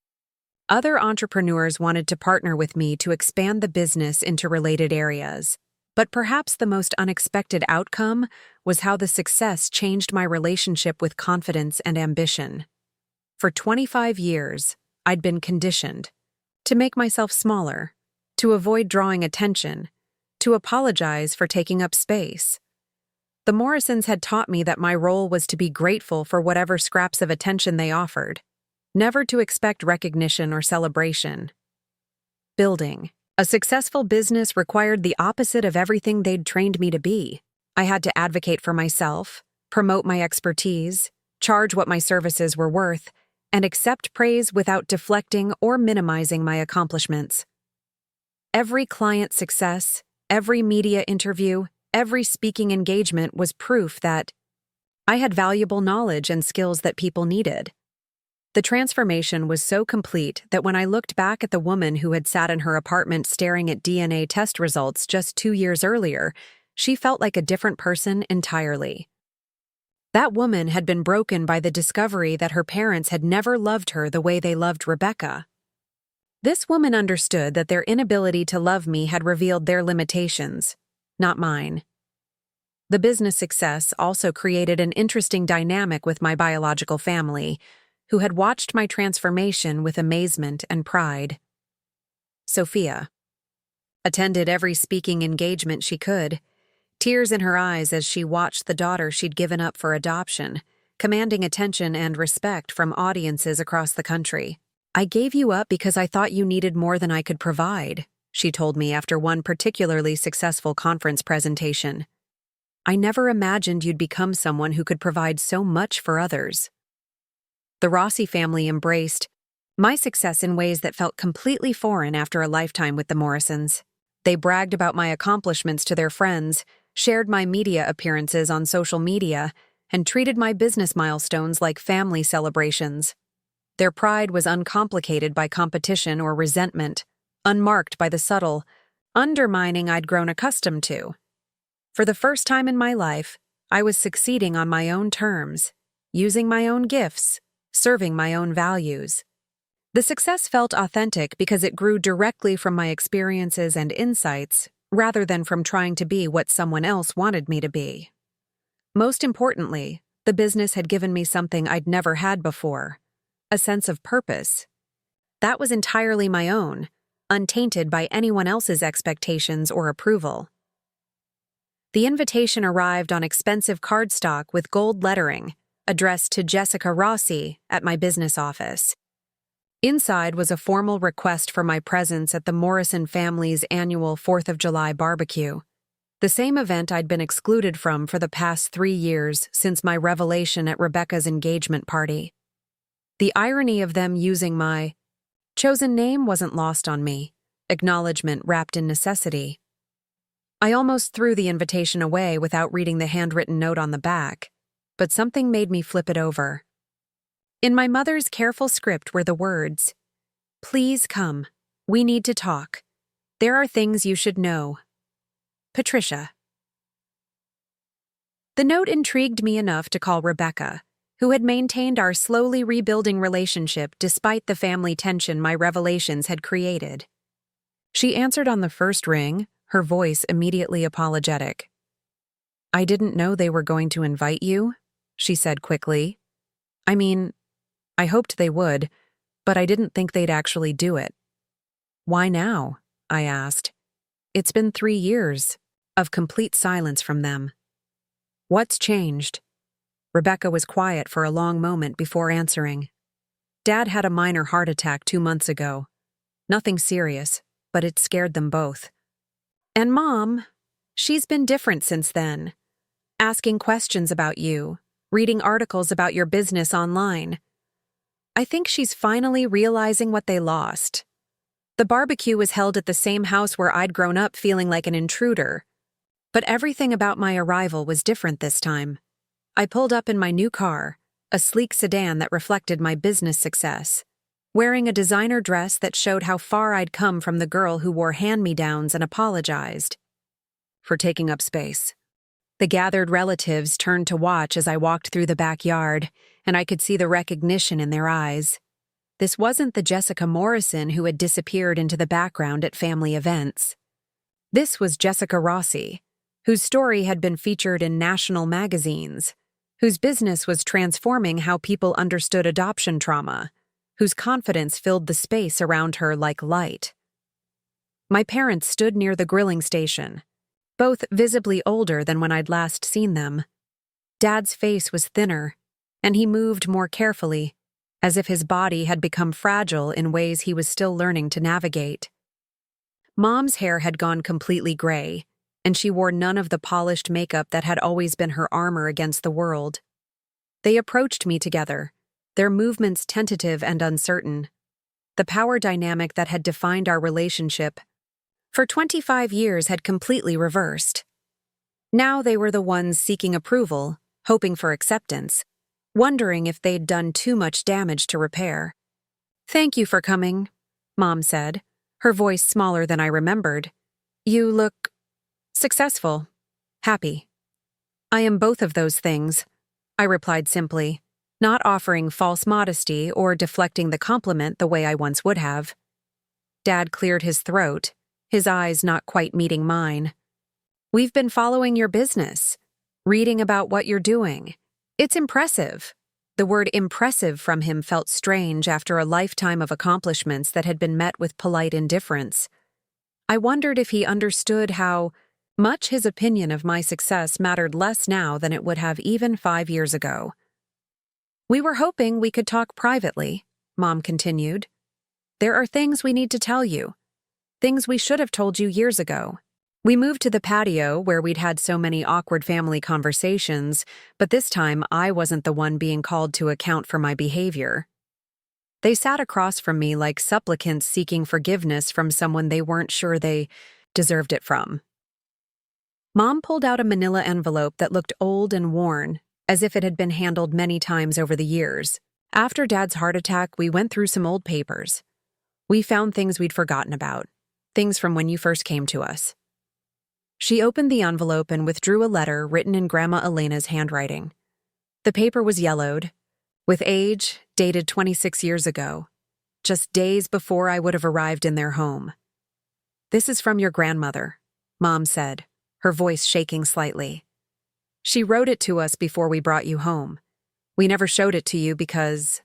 Other entrepreneurs wanted to partner with me to expand the business into related areas. But perhaps the most unexpected outcome was how the success changed my relationship with confidence and ambition. For 25 years, I'd been conditioned to make myself smaller, to avoid drawing attention, to apologize for taking up space. The Morrisons had taught me that my role was to be grateful for whatever scraps of attention they offered, never to expect recognition or celebration. Building a successful business required the opposite of everything they'd trained me to be. I had to advocate for myself, promote my expertise, charge what my services were worth, and accept praise without deflecting or minimizing my accomplishments. Every client success, every media interview, every speaking engagement was proof that I had valuable knowledge and skills that people needed. The transformation was so complete that when I looked back at the woman who had sat in her apartment staring at DNA test results just 2 years earlier, she felt like a different person entirely. That woman had been broken by the discovery that her parents had never loved her the way they loved Rebecca. This woman understood that their inability to love me had revealed their limitations, not mine. The business success also created an interesting dynamic with my biological family, who had watched my transformation with amazement and pride. Sophia attended every speaking engagement she could, tears in her eyes as she watched the daughter she'd given up for adoption, commanding attention and respect from audiences across the country. "I gave you up because I thought you needed more than I could provide," she told me after one particularly successful conference presentation. "I never imagined you'd become someone who could provide so much for others." The Rossi family embraced my success in ways that felt completely foreign after a lifetime with the Morrisons. They bragged about my accomplishments to their friends, shared my media appearances on social media, and treated my business milestones like family celebrations. Their pride was uncomplicated by competition or resentment, unmarked by the subtle undermining I'd grown accustomed to. For the first time in my life, I was succeeding on my own terms, using my own gifts, serving my own values. The success felt authentic because it grew directly from my experiences and insights, rather than from trying to be what someone else wanted me to be. Most importantly, the business had given me something I'd never had before, a sense of purpose. That was entirely my own, untainted by anyone else's expectations or approval. The invitation arrived on expensive cardstock with gold lettering, addressed to Jessica Rossi at my business office. Inside was a formal request for my presence at the Morrison family's annual 4th of July barbecue, the same event I'd been excluded from for the past 3 years since my revelation at Rebecca's engagement party. The irony of them using my chosen name wasn't lost on me, acknowledgement wrapped in necessity. I almost threw the invitation away without reading the handwritten note on the back, but something made me flip it over. In my mother's careful script were the words, "Please come. We need to talk. There are things you should know. Patricia." The note intrigued me enough to call Rebecca, who had maintained our slowly rebuilding relationship despite the family tension my revelations had created. She answered on the first ring, her voice immediately apologetic. "I didn't know they were going to invite you," she said quickly. "I mean, I hoped they would, but I didn't think they'd actually do it." "Why now?" I asked. It's been 3 years of complete silence from them. "What's changed?" Rebecca was quiet for a long moment before answering. "Dad had a minor heart attack 2 months ago. Nothing serious, but it scared them both. And Mom, she's been different since then. Asking questions about you, reading articles about your business online. I think she's finally realizing what they lost. The barbecue was held at the same house where I'd grown up feeling like an intruder. But everything about my arrival was different this time. I pulled up in my new car, a sleek sedan that reflected my business success, wearing a designer dress that showed how far I'd come from the girl who wore hand-me-downs and apologized for taking up space. The gathered relatives turned to watch as I walked through the backyard, and I could see the recognition in their eyes. This wasn't the Jessica Morrison who had disappeared into the background at family events. This was Jessica Rossi, whose story had been featured in national magazines, whose business was transforming how people understood adoption trauma, whose confidence filled the space around her like light. My parents stood near the grilling station, both visibly older than when I'd last seen them. Dad's face was thinner, and he moved more carefully, as if his body had become fragile in ways he was still learning to navigate. Mom's hair had gone completely gray, and she wore none of the polished makeup that had always been her armor against the world. They approached me together, their movements tentative and uncertain. The power dynamic that had defined our relationship for 25 years had completely reversed. Now they were the ones seeking approval, hoping for acceptance, wondering if they'd done too much damage to repair. "Thank you for coming," Mom said, her voice smaller than I remembered. "You look successful, happy." "I am both of those things," I replied simply, not offering false modesty or deflecting the compliment the way I once would have. Dad cleared his throat, his eyes not quite meeting mine. "We've been following your business, reading about what you're doing. It's impressive." The word impressive from him felt strange after a lifetime of accomplishments that had been met with polite indifference. I wondered if he understood how much his opinion of my success mattered less now than it would have even 5 years ago. "We were hoping we could talk privately," Mom continued. "There are things we need to tell you. Things we should have told you years ago." We moved to the patio where we'd had so many awkward family conversations, but this time I wasn't the one being called to account for my behavior. They sat across from me like supplicants seeking forgiveness from someone they weren't sure they deserved it from. Mom pulled out a manila envelope that looked old and worn, as if it had been handled many times over the years. After Dad's heart attack, we went through some old papers. We found things we'd forgotten about, things from when you first came to us. She opened the envelope and withdrew a letter written in Grandma Elena's handwriting. The paper was yellowed, with age dated 26 years ago, just days before I would have arrived in their home. "This is from your grandmother," Mom said, her voice shaking slightly. "She wrote it to us before we brought you home. We never showed it to you because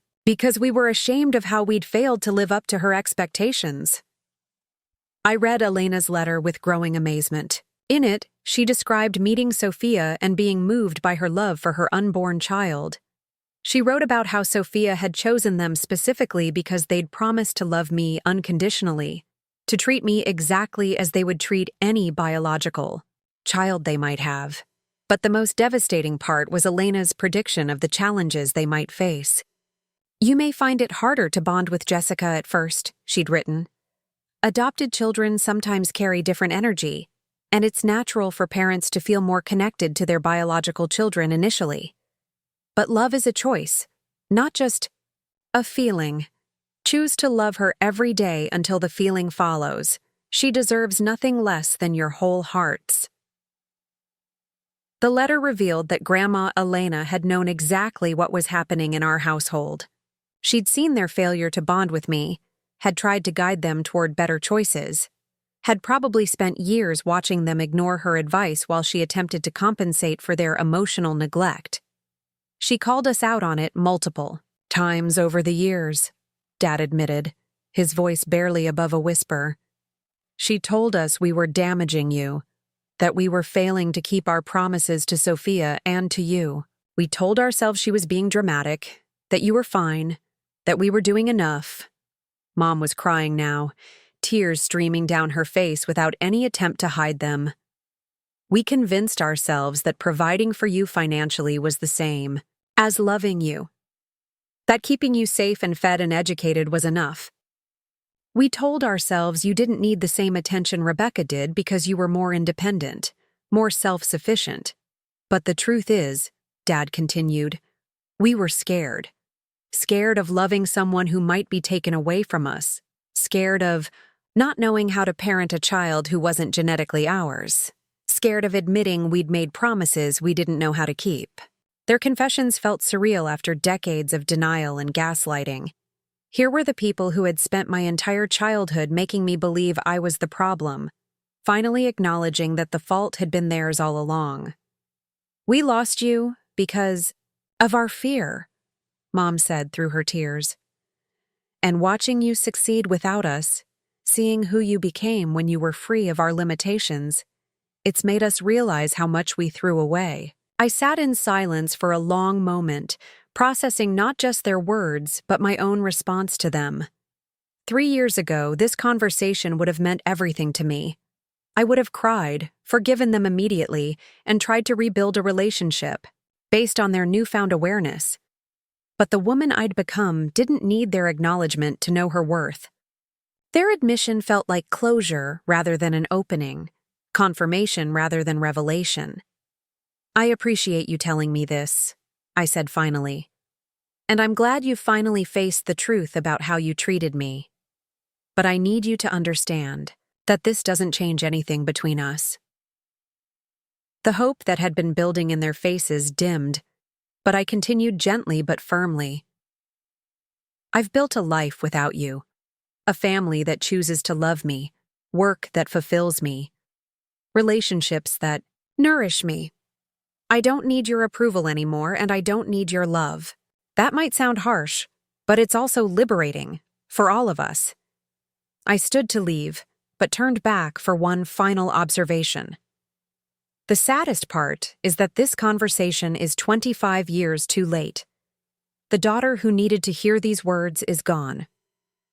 we were ashamed of how we'd failed to live up to her expectations." I read Elena's letter with growing amazement. In it, she described meeting Sophia and being moved by her love for her unborn child. She wrote about how Sophia had chosen them specifically because they'd promised to love me unconditionally, to treat me exactly as they would treat any biological child they might have. But the most devastating part was Elena's prediction of the challenges they might face. "You may find it harder to bond with Jessica at first," she'd written. "Adopted children sometimes carry different energy, and it's natural for parents to feel more connected to their biological children initially. But love is a choice, not just a feeling. Choose to love her every day until the feeling follows. She deserves nothing less than your whole hearts." The letter revealed that Grandma Elena had known exactly what was happening in our household. She'd seen their failure to bond with me, had tried to guide them toward better choices, had probably spent years watching them ignore her advice while she attempted to compensate for their emotional neglect. She called us out on it multiple times over the years, Dad admitted, his voice barely above a whisper. "She told us we were damaging you, that we were failing to keep our promises to Sophia and to you. We told ourselves she was being dramatic, that you were fine, that we were doing enough." Mom was crying now, tears streaming down her face without any attempt to hide them. "We convinced ourselves that providing for you financially was the same as loving you, that keeping you safe and fed and educated was enough. We told ourselves you didn't need the same attention Rebecca did because you were more independent, more self-sufficient. But the truth is," Dad continued, "we were scared. Scared of loving someone who might be taken away from us. Scared of not knowing how to parent a child who wasn't genetically ours. Scared of admitting we'd made promises we didn't know how to keep." Their confessions felt surreal after decades of denial and gaslighting. Here were the people who had spent my entire childhood making me believe I was the problem, finally acknowledging that the fault had been theirs all along. "We lost you because of our fear," Mom said through her tears. "And watching you succeed without us, seeing who you became when you were free of our limitations, it's made us realize how much we threw away." I sat in silence for a long moment, processing not just their words, but my own response to them. 3 years ago, this conversation would have meant everything to me. I would have cried, forgiven them immediately, and tried to rebuild a relationship, based on their newfound awareness. But the woman I'd become didn't need their acknowledgement to know her worth. Their admission felt like closure rather than an opening, confirmation rather than revelation. "I appreciate you telling me this," I said finally. "And I'm glad you finally faced the truth about how you treated me. But I need you to understand that this doesn't change anything between us." The hope that had been building in their faces dimmed, but I continued gently but firmly. "I've built a life without you, a family that chooses to love me, work that fulfills me, relationships that nourish me. I don't need your approval anymore, and I don't need your love." That might sound harsh, but it's also liberating, for all of us. I stood to leave, but turned back for one final observation. The saddest part is that this conversation is 25 years too late. The daughter who needed to hear these words is gone.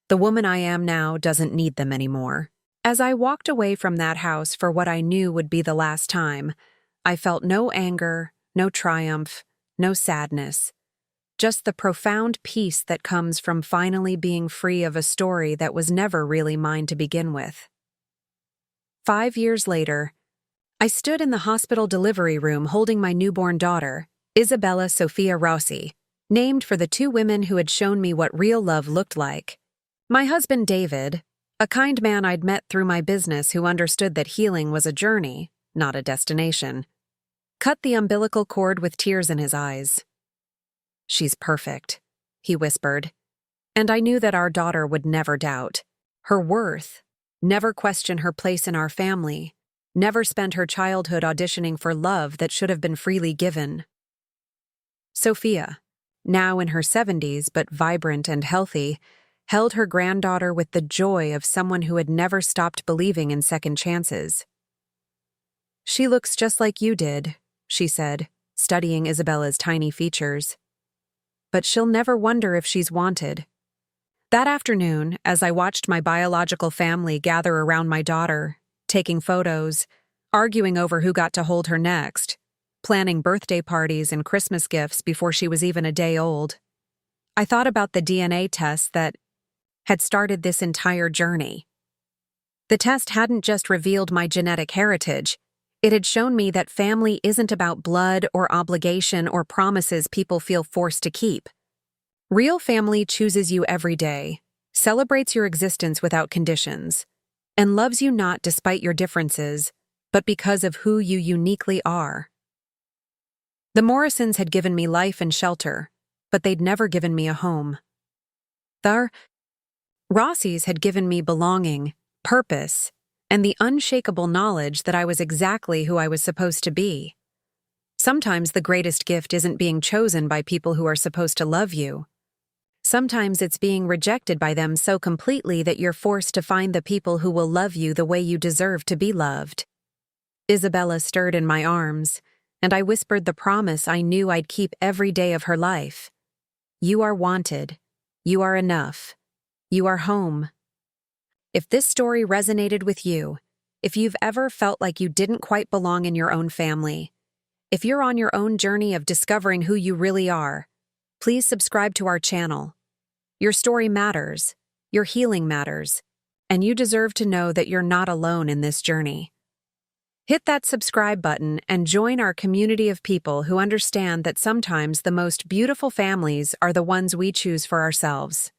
The woman I am now doesn't need them anymore. As I walked away from that house for what I knew would be the last time, I felt no anger, no triumph, no sadness. Just the profound peace that comes from finally being free of a story that was never really mine to begin with. 5 years later, I stood in the hospital delivery room holding my newborn daughter, Isabella Sophia Rossi, named for the 2 women who had shown me what real love looked like. My husband David, a kind man I'd met through my business who understood that healing was a journey, not a destination, cut the umbilical cord with tears in his eyes. "She's perfect," he whispered, and I knew that our daughter would never doubt her worth, never question her place in our family, never spend her childhood auditioning for love that should have been freely given. Sophia, now in her 70s but vibrant and healthy, held her granddaughter with the joy of someone who had never stopped believing in second chances. "She looks just like you did," she said, studying Isabella's tiny features. but she'll never wonder if she's wanted. That afternoon, as I watched my biological family gather around my daughter, taking photos, arguing over who got to hold her next, planning birthday parties and Christmas gifts before she was even a day old, I thought about the DNA test that had started this entire journey. The test hadn't just revealed my genetic heritage, it had shown me that family isn't about blood or obligation or promises people feel forced to keep. Real family chooses you every day, celebrates your existence without conditions, and loves you not despite your differences, but because of who you uniquely are. The Morrisons had given me life and shelter, but they'd never given me a home. The Rossis had given me belonging, purpose, and the unshakable knowledge that I was exactly who I was supposed to be. Sometimes the greatest gift isn't being chosen by people who are supposed to love you. Sometimes it's being rejected by them so completely that you're forced to find the people who will love you the way you deserve to be loved. Isabella stirred in my arms, and I whispered the promise I knew I'd keep every day of her life. You are wanted. You are enough. You are home. If this story resonated with you, if you've ever felt like you didn't quite belong in your own family, if you're on your own journey of discovering who you really are, please subscribe to our channel. Your story matters, your healing matters, and you deserve to know that you're not alone in this journey. Hit that subscribe button and join our community of people who understand that sometimes the most beautiful families are the ones we choose for ourselves.